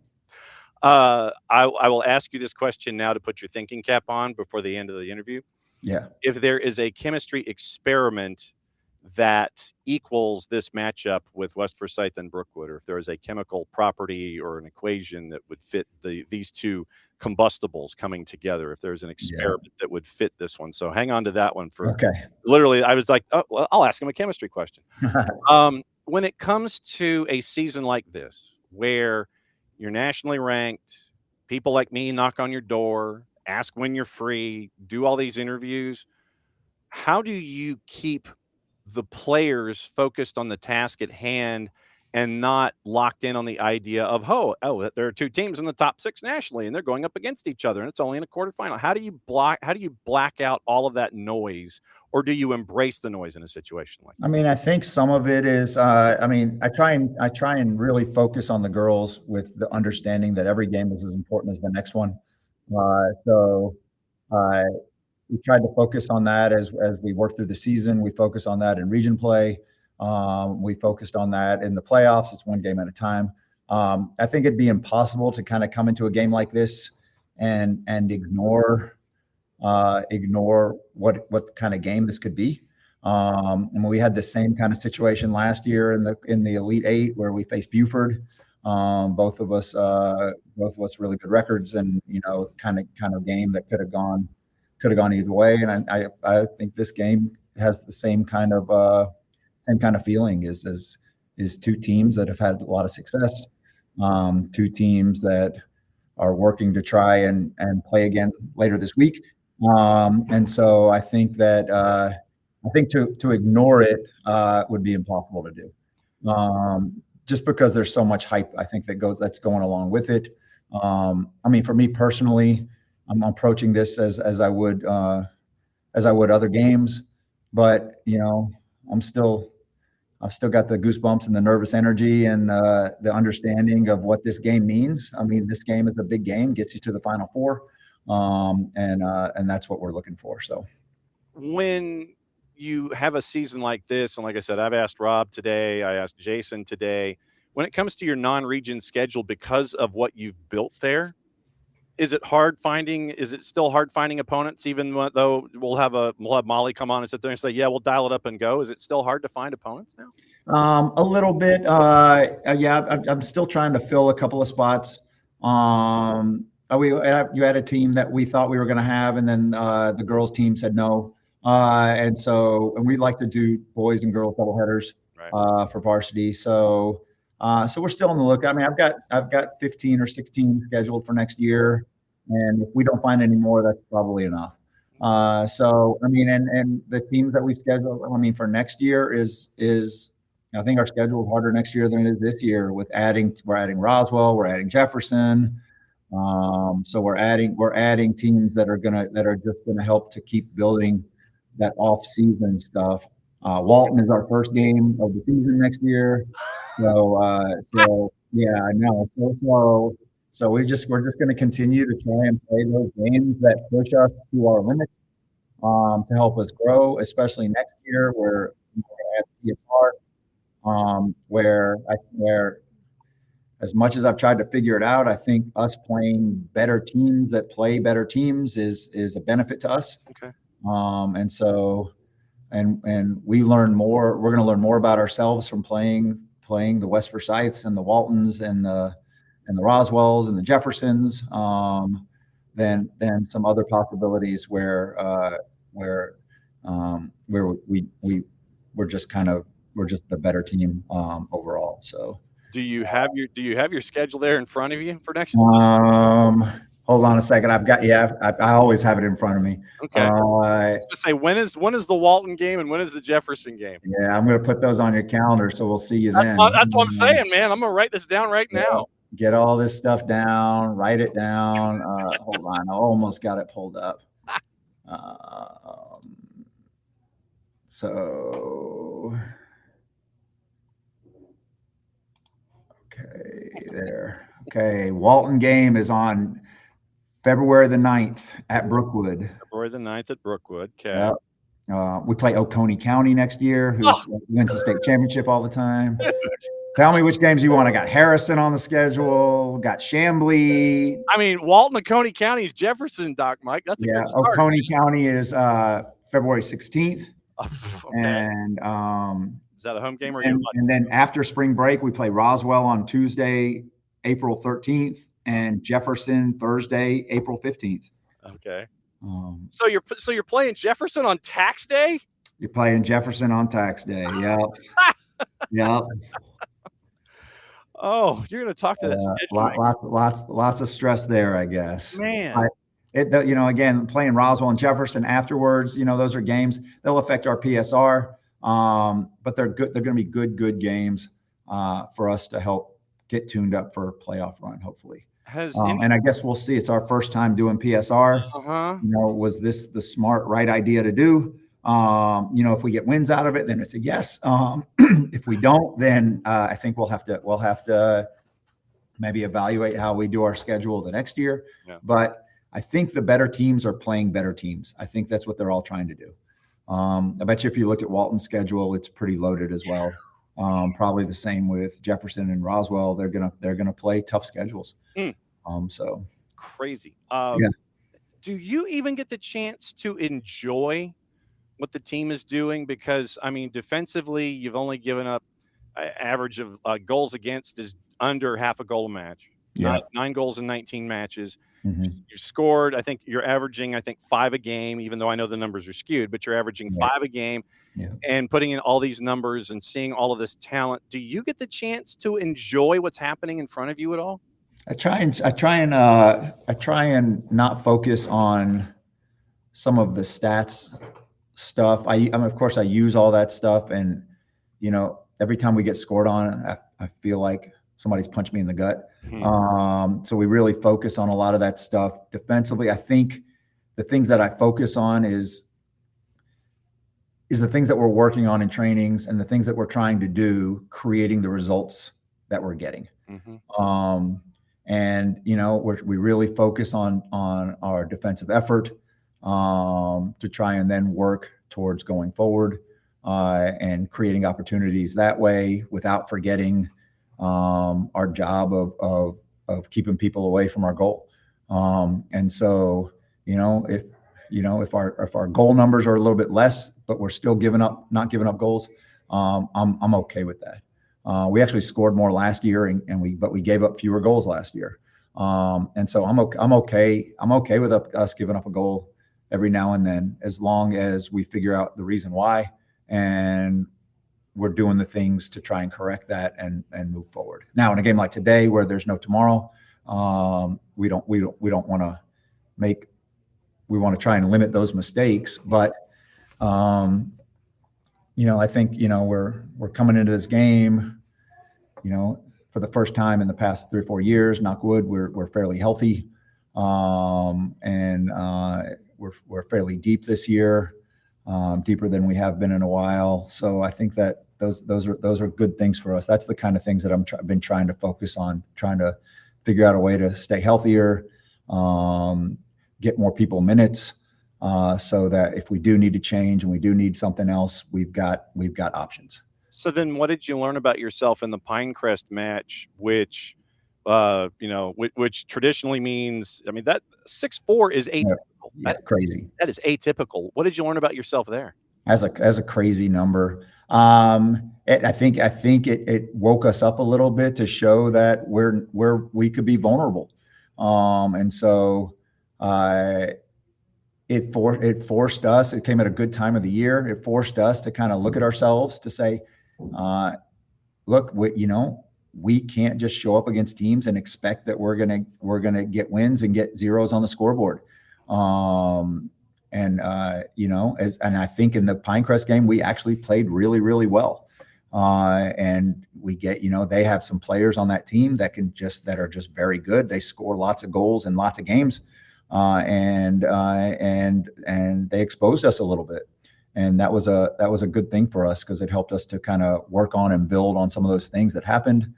Speaker 1: I will ask you this question now to put your thinking cap on before the end of the interview.
Speaker 4: Yeah.
Speaker 1: If there is a chemistry experiment that equals this matchup with West Forsyth and Brookwood, or if there is a chemical property or an equation that would fit these two combustibles coming together, if there's an experiment that would fit this one. So hang on to that one for literally. I was like, oh, well, I'll ask him a chemistry question. When it comes to a season like this, where you're nationally ranked, people like me knock on your door, ask when you're free, do all these interviews, how do you keep the players focused on the task at hand and not locked in on the idea of, there are two teams in the top 6 nationally and they're going up against each other and it's only in a quarterfinal? How do you black out all of that noise, or do you embrace the noise in a situation like that?
Speaker 4: I think some of it is, I try and really focus on the girls with the understanding that every game is as important as the next one. we tried to focus on that as we work through the season. We focus on that in region play. We focused on that in the playoffs. It's one game at a time. I think it'd be impossible to kind of come into a game like this and ignore what kind of game this could be. And we had the same kind of situation last year in the Elite Eight where we faced Buford. Both of us really good records, and kind of game that could have gone either way. And I think this game has the same kind of feeling is two teams that have had a lot of success, two teams that are working to try and play again later this week. And so I think that to ignore it would be impossible to do. Just because there's so much hype, I think that's going along with it. I mean, for me personally, I'm approaching this as I would other games, but I've still got the goosebumps and the nervous energy and the understanding of what this game means. I mean, this game is a big game, gets you to the Final Four, and that's what we're looking for. So,
Speaker 1: when you have a season like this, and like I said, I've asked Rob today, I asked Jason today, when it comes to your non-region schedule, because of what you've built there, is it still hard finding opponents, even though we'll have Molly come on and sit there and say, yeah, we'll dial it up and go? Is it still hard to find opponents now?
Speaker 4: A little bit. Yeah, I'm still trying to fill a couple of spots. You had a team that we thought we were going to have, and then the girls team said no. And we'd like to do boys and girls doubleheaders for varsity. So we're still on the look. I mean, I've got 15 or 16 scheduled for next year, and if we don't find any more, that's probably enough. So I mean, and the teams that we've scheduled, I mean, for next year is I think our schedule is harder next year than it is this year. We're adding Roswell, we're adding Jefferson. So we're adding teams that are just gonna help to keep building that off-season stuff. Walton is our first game of the season next year. So yeah, I know. So we're just going to continue to try and play those games that push us to our limits, to help us grow, especially next year where we're at PSR, where as much as I've tried to figure it out, I think us playing better teams that play better teams is a benefit to us.
Speaker 1: Okay.
Speaker 4: And so, and we learn more. We're going to learn more about ourselves from playing the West Forsyths and the Waltons and the Roswells and the Jeffersons, than some other possibilities where we're just the better team overall. So,
Speaker 1: do you have your schedule there in front of you for next year?
Speaker 4: Hold on a second. I always have it in front of me.
Speaker 1: Okay. I was gonna say, when is the Walton game and when is the Jefferson game?
Speaker 4: Yeah, I'm gonna put those on your calendar, so we'll see you then.
Speaker 1: That's what I'm saying, man. I'm gonna write this down right now.
Speaker 4: Get all this stuff down, write it down. Hold on, I almost got it pulled up. Okay, there. Okay, Walton game is on February the 9th at Brookwood.
Speaker 1: February the 9th at Brookwood. Okay.
Speaker 4: Yep. We play Oconee County next year, who wins the state championship all the time. Tell me which games you want. I got Harrison on the schedule. Got Chamblee.
Speaker 1: I mean, Walton, Oconee County is Jefferson, Doc Mike. That's a good start.
Speaker 4: Oconee County is February 16th.
Speaker 1: Okay.
Speaker 4: And
Speaker 1: is that a home game or
Speaker 4: and then after spring break, we play Roswell on Tuesday, April 13th, and Jefferson Thursday, April 15th.
Speaker 1: Okay. So you're playing Jefferson on tax day?
Speaker 4: You're playing Jefferson on tax day. Yep. Yep.
Speaker 1: Oh, you're going to talk to that schedule.
Speaker 4: Lots of stress there, I guess.
Speaker 1: Man.
Speaker 4: Again, playing Roswell and Jefferson afterwards, those are games. They'll affect our PSR, but they're good. They're going to be good games for us to help get tuned up for a playoff run, hopefully. And I guess we'll see. It's our first time doing PSR. Was this the smart, right idea to do? If we get wins out of it, then it's a yes. If we don't, then I think we'll have to maybe evaluate how we do our schedule the next year.
Speaker 1: Yeah.
Speaker 4: But I think the better teams are playing better teams. I think that's what they're all trying to do. I bet you if you looked at Walton's schedule, it's pretty loaded as well. Probably the same with Jefferson and Roswell. They're gonna play tough schedules. So
Speaker 1: Crazy.
Speaker 4: yeah.
Speaker 1: Do you even get the chance to enjoy what the team is doing? Because I mean, defensively, you've only given up average of goals against is under half a goal a match.
Speaker 4: Yeah.
Speaker 1: Nine goals in 19 matches.
Speaker 4: Mm-hmm.
Speaker 1: You've scored, I think you're averaging, 5 a game, even though I know the numbers are skewed, but you're averaging 5 a game.
Speaker 4: Yeah.
Speaker 1: And putting in all these numbers and seeing all of this talent. Do you get the chance to enjoy what's happening in front of you at all?
Speaker 4: I try and not focus on some of the stats stuff. I mean, of course I use all that stuff, and every time we get scored on, I feel like somebody's punched me in the gut. So we really focus on a lot of that stuff. Defensively, I think the things that I focus on is the things that we're working on in trainings and the things that we're trying to do, creating the results that we're getting. And we really focus on our defensive effort to try and then work towards going forward and creating opportunities that way without forgetting our job of keeping people away from our goal. And so, if our goal numbers are a little bit less, but we're still not giving up goals, I'm okay with that. We actually scored more last year, but we gave up fewer goals last year. And so I'm okay with us giving up a goal every now and then, as long as we figure out the reason why and we're doing the things to try and correct that and move forward. Now, in a game like today, where there's no tomorrow, we want to try and limit those mistakes. But I think we're coming into this game, for the first time in the past 3 or 4 years, knock wood, we're fairly healthy, and we're fairly deep this year, deeper than we have been in a while. So I think that those are good things for us. That's the kind of things that I've been trying to focus on, trying to figure out a way to stay healthier, get more people minutes, so that if we do need to change and we do need something else, we've got options.
Speaker 1: So then what did you learn about yourself in the Pinecrest match, which traditionally means, I mean, that 6'4" is atypical.
Speaker 4: Yeah, that's crazy.
Speaker 1: That is atypical. What did you learn about yourself there?
Speaker 4: As a crazy number. I think it woke us up a little bit to show that we could be vulnerable. And so it forced us, it came at a good time of the year. It forced us to kind of look at ourselves to say, look, we can't just show up against teams and expect that we're gonna get wins and get zeros on the scoreboard. And I think in the Pinecrest game, we actually played really, really well. And we get, they have some players on that team that are just very good. They score lots of goals in lots of games. And they exposed us a little bit. And that was a good thing for us, because it helped us to kind of work on and build on some of those things that happened,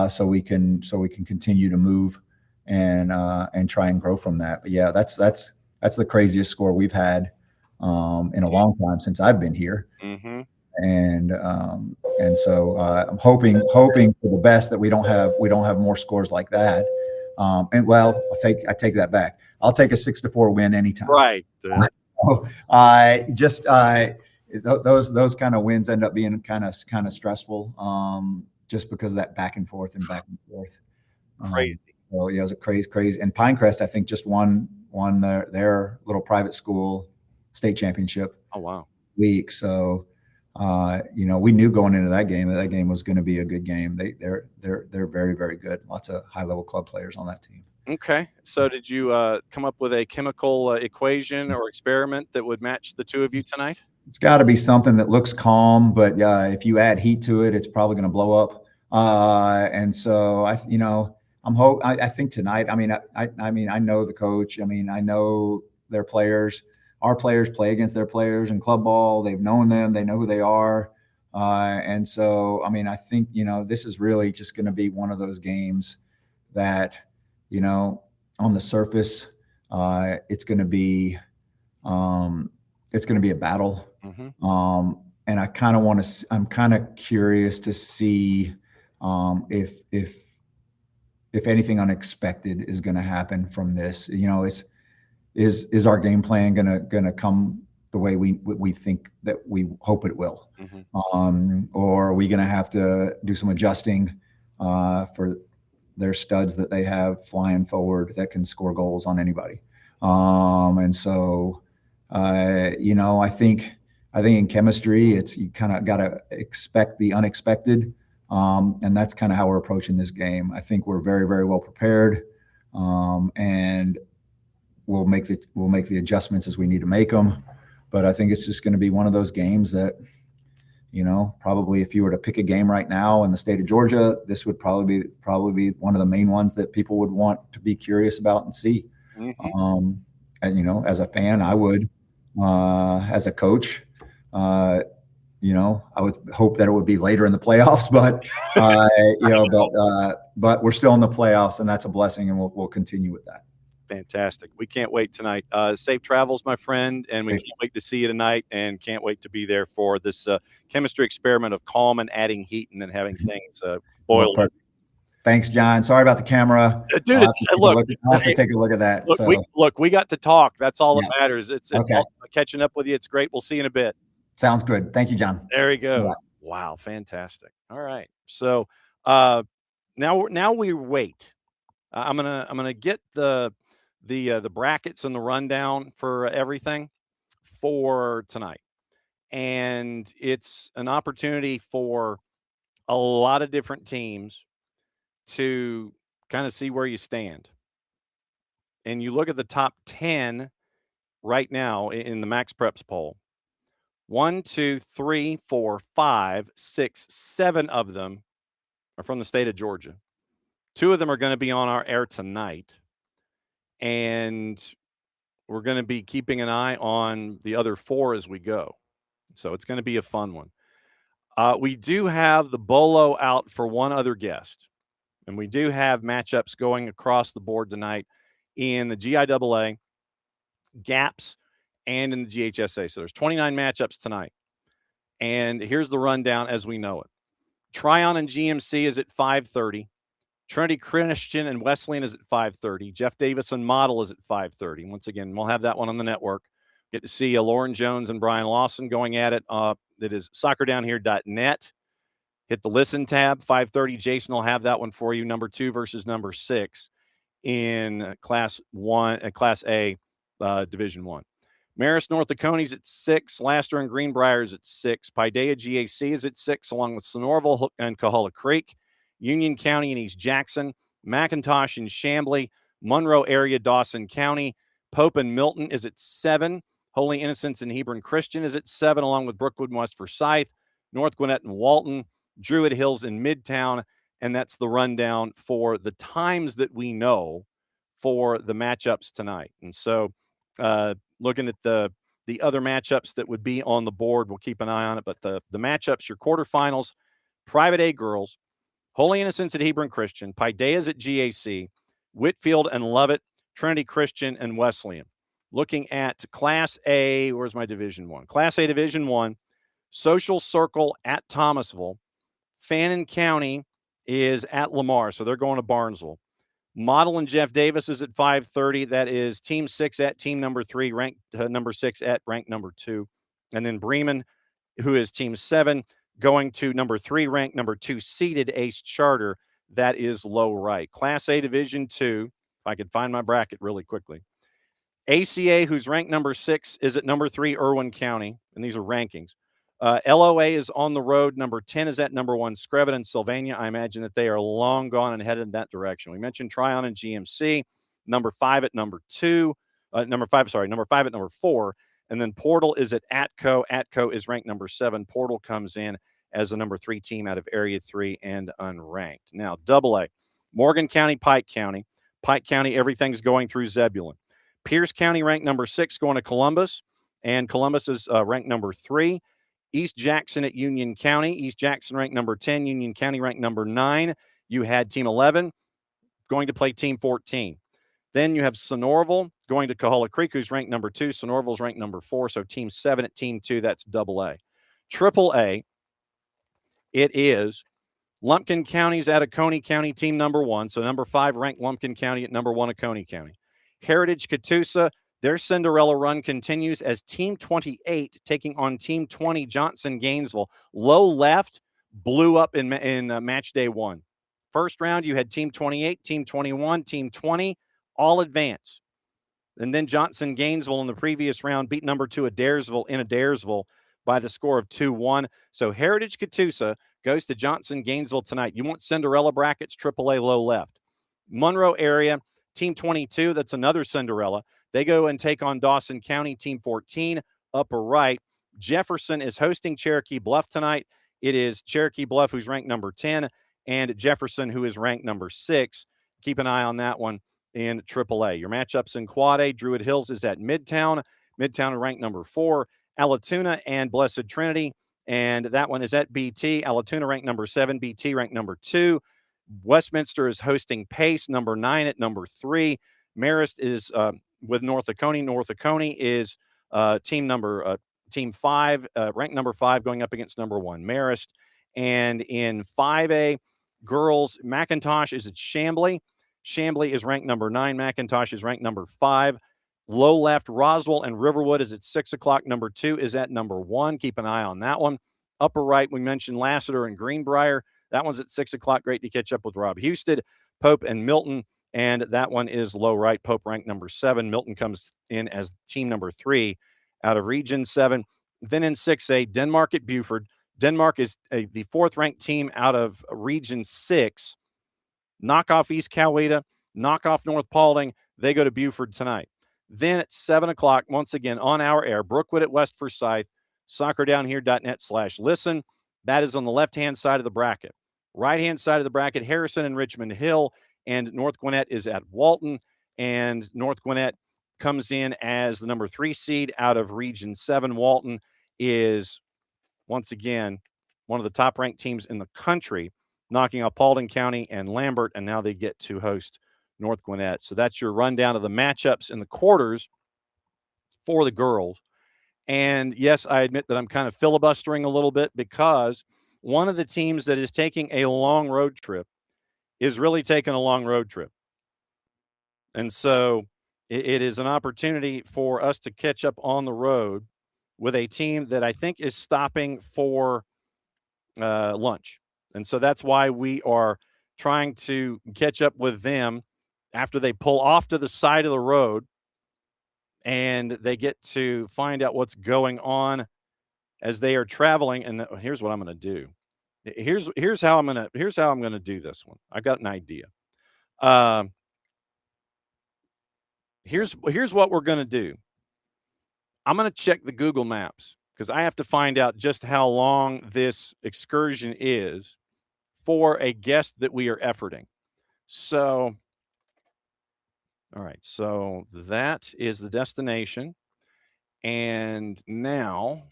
Speaker 4: so we can continue to move and try and grow from that. But yeah, that's the craziest score we've had in a long time since I've been here. And so I'm hoping for the best that we don't have more scores like that. And well, I take that back. I'll take a 6-4 win anytime.
Speaker 1: Right.
Speaker 4: Those kind of wins end up being kind of stressful, just because of that back and forth.
Speaker 1: Crazy.
Speaker 4: So yeah, it was a crazy. And Pinecrest, I think, just won their little private school state championship.
Speaker 1: Oh wow.
Speaker 4: Week. So we knew going into that game was going to be a good game. They're very, very good. Lots of high level club players on that team.
Speaker 1: Okay. So did you come up with a chemical equation or experiment that would match the two of you tonight?
Speaker 4: It's got to be something that looks calm, but if you add heat to it, it's probably going to blow up. And so I think tonight, I know the coach. I know their players. Our players play against their players in club ball. They've known them. They know who they are. And so, I think, this is really just going to be one of those games that, on the surface, It's going to be a battle.
Speaker 1: Mm-hmm.
Speaker 4: And I kind of want to. I'm kind of curious to see if anything unexpected is going to happen from this. You know, is our game plan gonna come the way we think that we hope it will, or are we gonna have to do some adjusting for their studs that they have flying forward that can score goals on anybody? And so, you know, I think in chemistry, you kind of got to expect the unexpected, and that's kind of how we're approaching this game. I think we're very, very well prepared, and we'll make the adjustments as we need to make them. But I think it's just going to be one of those games that, you know, probably if you were to pick a game right now in the state of Georgia, this would probably be one of the main ones that people would want to be curious about and see.
Speaker 1: Mm-hmm.
Speaker 4: And, you know, as a fan, I would, as a coach, you know, I would hope that it would be later in the playoffs, but, you know, but we're still in the playoffs, and that's a blessing, and we'll continue with that.
Speaker 1: Fantastic. We can't wait tonight. Safe travels, my friend, and we can't wait to see you tonight, and can't wait to be there for this chemistry experiment of calm and adding heat and then having things boil.
Speaker 4: Well, thanks, John. Sorry about the camera.
Speaker 1: Dude,
Speaker 4: I'll have to take a look at that.
Speaker 1: Look, we got to talk. That's all that matters. It's
Speaker 4: okay.
Speaker 1: all, catching up with you. It's great. We'll see you in a bit.
Speaker 4: Sounds good. Thank you, John.
Speaker 1: There you go.
Speaker 4: Yeah.
Speaker 1: Wow, fantastic. All right. So now we wait. I'm gonna get the brackets and the rundown for everything for tonight. And it's an opportunity for a lot of different teams to kind of see where you stand. And you look at the top 10 right now in the Max Preps poll. 1, 2, 3, 4, 5, 6, 7 of them are from the state of Georgia. 2 of them are going to be on our air tonight. And we're going to be keeping an eye on the other 4 as we go. So it's going to be a fun one. We do have the Bolo out for one other guest. And we do have matchups going across the board tonight in the GIAA, GAPS, and in the GHSA. So there's 29 matchups tonight. And here's the rundown as we know it. Tryon and GMC is at 5:30. Trinity Christian and Wesleyan is at 5:30. Jeff Davis and Model is at 5:30. Once again, we'll have that one on the network. Get to see Lauren Jones and Brian Lawson going at it. That is soccerdownhere.net. Hit the listen tab, 5:30. Jason will have that one for you. Number 2 versus number 6 in Class A, Division 1. Marist North Oconee at 6. Lassiter and Greenbrier is at 6. Paideia GAC is at 6, along with Sonoraville and Coahulla Creek. Union County and East Jackson. McIntosh and Chamblee. Monroe area, Dawson County. Pope and Milton is at 7. Holy Innocents and Hebron Christian is at 7, along with Brookwood and West Forsyth. North Gwinnett and Walton. Druid Hills in Midtown. And that's the rundown for the times that we know for the matchups tonight. And so looking at the other matchups that would be on the board, we'll keep an eye on it. But the matchups, your quarterfinals, Private A girls, Holy Innocents at Hebron Christian, Paideia's at GAC, Whitfield and Lovett, Trinity Christian, and Wesleyan. Looking at Class A, where's my Division 1? Class A Division 1, Social Circle at Thomasville. Fannin County is at Lamar, so they're going to Barnesville. Model and Jeff Davis is at 5:30. That is Team 6 at Team number 3, ranked number 6 at ranked number 2. And then Bremen, who is Team 7, going to number 3, ranked number 2, seeded Ace Charter. That is low right. Class A Division 2, if I could find my bracket really quickly. ACA, who's ranked number 6, is at number 3, Irwin County. And these are rankings. LOA is on the road. Number 10 is at number 1, Screven and Sylvania. I imagine that they are long gone and headed in that direction. We mentioned Tryon and GMC. Number 5 at number 2. Number 5 at number 4. And then Portal is at Atco. Atco is ranked number 7. Portal comes in as the number 3 team out of Area 3 and unranked. Now, AA. Morgan County, Pike County. Pike County, everything's going through Zebulon. Pierce County, ranked number 6, going to Columbus. And Columbus is ranked number 3. East Jackson at Union County. East Jackson ranked number 10. Union County ranked number 9. You had Team 11 going to play Team 14. Then you have Sonoraville going to Coahulla Creek, who's ranked number 2. Sonoraville's ranked number 4, so Team 7 at Team 2, that's AA. AAA, it is Lumpkin County's at Oconee County, team number 1. So number 5 ranked Lumpkin County at number 1, Oconee County. Heritage Catoosa, their Cinderella run continues as Team 28 taking on Team 20 Johnson Gainesville. Low left blew up in match day 1. First round, you had Team 28, Team 21, Team 20, all advance. And then Johnson Gainesville in the previous round beat number 2 Adairsville by the score of 2-1. So Heritage Catoosa goes to Johnson Gainesville tonight. You want Cinderella brackets, AAA low left. Monroe area, Team 22, that's another Cinderella. They go and take on Dawson County, Team 14, upper right. Jefferson is hosting Cherokee Bluff tonight. It is Cherokee Bluff, who's ranked number 10, and Jefferson, who is ranked number 6. Keep an eye on that one in AAA. Your matchups in Quad A, Druid Hills is at Midtown. Midtown ranked number 4. Allatoona and Blessed Trinity, and that one is at BT. Allatoona ranked number 7, BT ranked number 2. Westminster is hosting Pace, number 9 at number 3. Marist is with North Oconee. North Oconee is Team 5, ranked number 5, going up against number 1, Marist. And in 5A, girls, McIntosh is at Chambly. Chambly is ranked number 9. McIntosh is ranked number 5. Low left, Roswell and Riverwood is at 6 o'clock. Number 2 is at number 1. Keep an eye on that one. Upper right, we mentioned Lassiter and Greenbrier. That one's at 6 o'clock. Great to catch up with Rob Husted, Pope and Milton. And that one is low right. Pope ranked number 7. Milton comes in as team number 3 out of Region 7. Then in 6A, Denmark at Buford. Denmark is the 4th ranked team out of Region 6. Knock off East Coweta, knock off North Paulding. They go to Buford tonight. Then at 7 o'clock, once again, on our air, Brookwood at West Forsyth, soccerdownhere.net/listen. That is on the left-hand side of the bracket. Right-hand side of the bracket, Harrison and Richmond Hill, and North Gwinnett is at Walton, and North Gwinnett comes in as the number 3 seed out of Region 7. Walton is, once again, one of the top-ranked teams in the country, knocking out Paulding County and Lambert, and now they get to host North Gwinnett. So that's your rundown of the matchups in the quarters for the girls. And yes, I admit that I'm kind of filibustering a little bit because one of the teams that is taking a long road trip is really taking a long road trip. And so it is an opportunity for us to catch up on the road with a team that I think is stopping for lunch. And so that's why we are trying to catch up with them after they pull off to the side of the road and they get to find out what's going on as they are traveling. And here's what I'm going to do. Here's how I'm going to do this one. I've got an idea. Here's what we're going to do. I'm going to check the Google Maps because I have to find out just how long this excursion is for a guest that we are efforting. So, all right, so that is the destination. And now,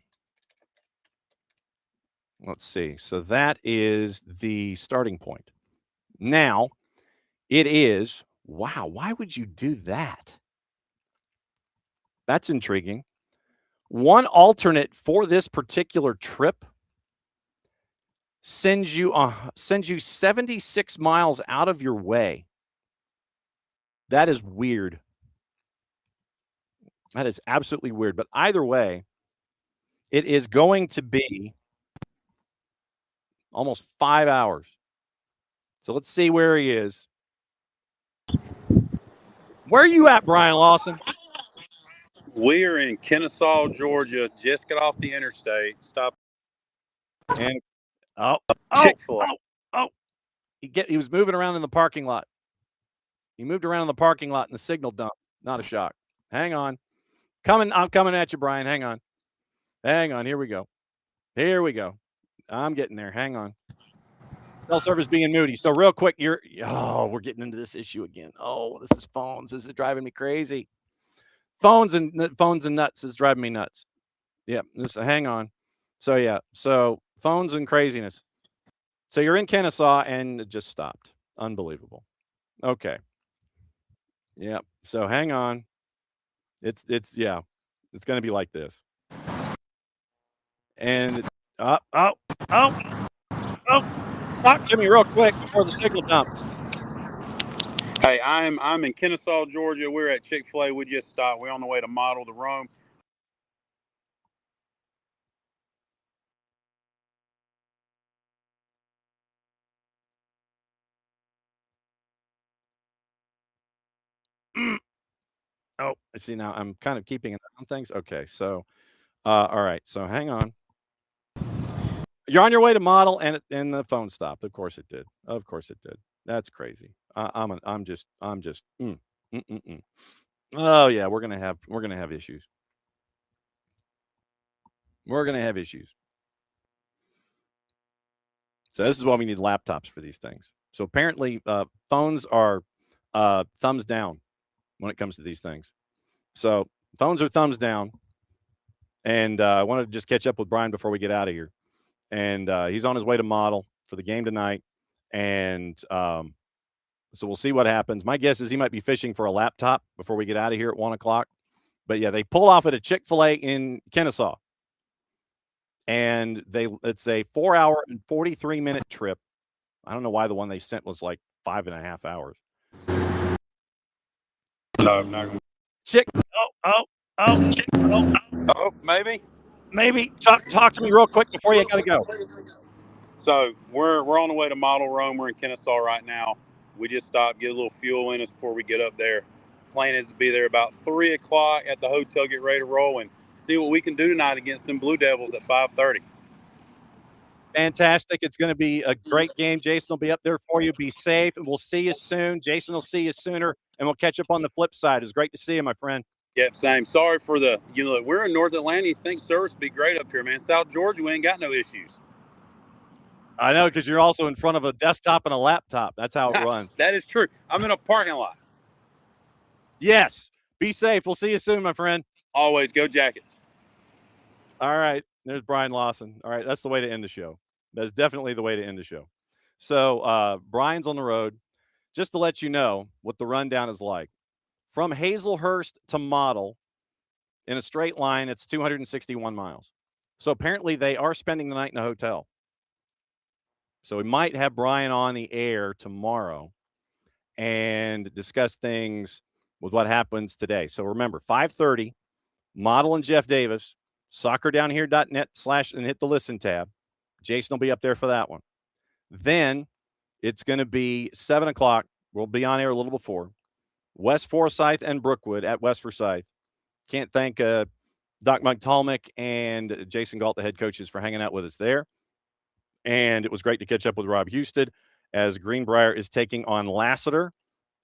Speaker 1: let's see. So that is the starting point. Now, it is, wow, why would you do that? That's intriguing. One alternate for this particular trip sends you 76 miles out of your way. That is weird. That is absolutely weird. But either way, it is going to be almost 5 hours. So let's see where he is. Where are you at, Brian Lawson?
Speaker 5: We are in Kennesaw, Georgia. Just got off the interstate. Stop.
Speaker 1: And
Speaker 5: Chick-fil-A.
Speaker 1: He was moving around in the parking lot. He moved around in the parking lot in the signal dump. Not a shock. Hang on. I'm coming at you, Brian. Hang on. Here we go. I'm getting there. Hang on. Cell service being moody. So real quick, we're getting into this issue again. Oh, this is phones. This is driving me crazy. Phones and nuts is driving me nuts. Yeah. Hang on. So phones and craziness. So you're in Kennesaw and it just stopped. Unbelievable. Okay. Yeah. So hang on. It's going to be like this. And talk to me real quick before the signal dumps.
Speaker 5: Hey, I'm in Kennesaw, Georgia. We're at Chick-fil-A. We just stopped. We're on the way to Model to Rome.
Speaker 1: Oh, I see now. I'm kind of keeping an eye on things. Okay, so all right. So hang on. You're on your way to Model, and the phone stopped. Of course it did. Of course it did. That's crazy. I'm just. Oh yeah, we're gonna have issues. We're gonna have issues. So this is why we need laptops for these things. So apparently, phones are thumbs down when it comes to these things. So phones are thumbs down. And I wanted to just catch up with Brian before we get out of here. And he's on his way to Model for the game tonight. And so we'll see what happens. My guess is he might be fishing for a laptop before we get out of here at 1 o'clock. But yeah, they pull off at a Chick-fil-A in Kennesaw. And it's a 4-hour and 43-minute trip. I don't know why the one they sent was like 5.5 hours.
Speaker 5: No, no. Oh, maybe.
Speaker 1: Maybe talk to me real quick before you gotta go.
Speaker 5: So we're on the way to Model Rome. We're in Kennesaw right now. We just stopped, get a little fuel in us before we get up there. Plan is to be there about 3 o'clock at the hotel, get ready to roll, and see what we can do tonight against them Blue Devils at 5:30.
Speaker 1: Fantastic. It's going to be a great game. Jason will be up there for you. Be safe, and we'll see you soon. Jason will see you sooner, and we'll catch up on the flip side. It's great to see you, my friend.
Speaker 5: Yep, same. Sorry for we're in North Atlanta. You think service would be great up here, man. South Georgia, we ain't got no issues.
Speaker 1: I know, because you're also in front of a desktop and a laptop. That's how it runs.
Speaker 5: That is true. I'm in a parking lot.
Speaker 1: Yes. Be safe. We'll see you soon, my friend.
Speaker 5: Always go Jackets.
Speaker 1: All right. There's Brian Lawson. All right. That's the way to end the show. That's definitely the way to end the show. So Brian's on the road. Just to let you know what the rundown is like. From Hazelhurst to Model, in a straight line, it's 261 miles. So apparently they are spending the night in a hotel. So we might have Brian on the air tomorrow and discuss things with what happens today. So remember, 5:30, Model and Jeff Davis, soccerdownhere.net/ and hit the listen tab. Jason will be up there for that one. Then it's going to be 7 o'clock. We'll be on air a little before. West Forsyth and Brookwood at West Forsyth. Can't thank Doc Mike Tolmich and Jason Galt, the head coaches, for hanging out with us there. And it was great to catch up with Rob Husted as Greenbrier is taking on Lassiter.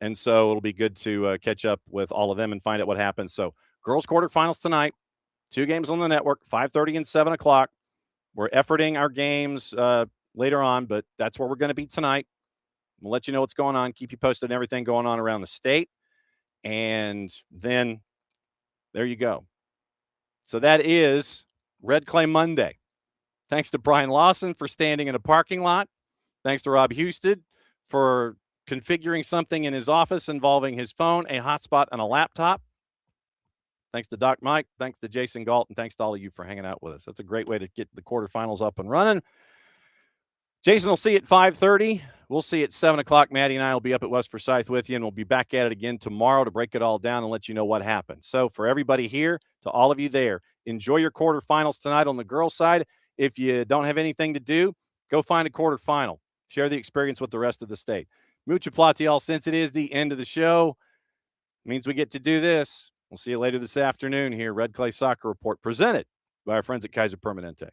Speaker 1: And so it'll be good to catch up with all of them and find out what happens. So girls quarterfinals tonight, 2 games on the network, 5:30 and 7 o'clock. We're efforting our games later on, but that's where we're going to be tonight. We'll let you know what's going on, keep you posted on everything going on around the state. And then there you go. So that is Red Clay Monday. Thanks to Brian Lawson for standing in a parking lot. Thanks to Rob Husted for configuring something in his office involving his phone, a hotspot, and a laptop. Thanks to Doc Mike. Thanks to Jason Galt. And thanks to all of you for hanging out with us. That's a great way to get the quarterfinals up and running. Jason will see you at 5:30. We'll see you at 7 o'clock. Maddie and I will be up at West Forsyth with you, and we'll be back at it again tomorrow to break it all down and let you know what happened. So for everybody here, to all of you there, enjoy your quarterfinals tonight on the girls' side. If you don't have anything to do, go find a quarterfinal. Share the experience with the rest of the state. Mucha platial, since it is the end of the show, means we get to do this. We'll see you later this afternoon here. Red Clay Soccer Report presented by our friends at Kaiser Permanente.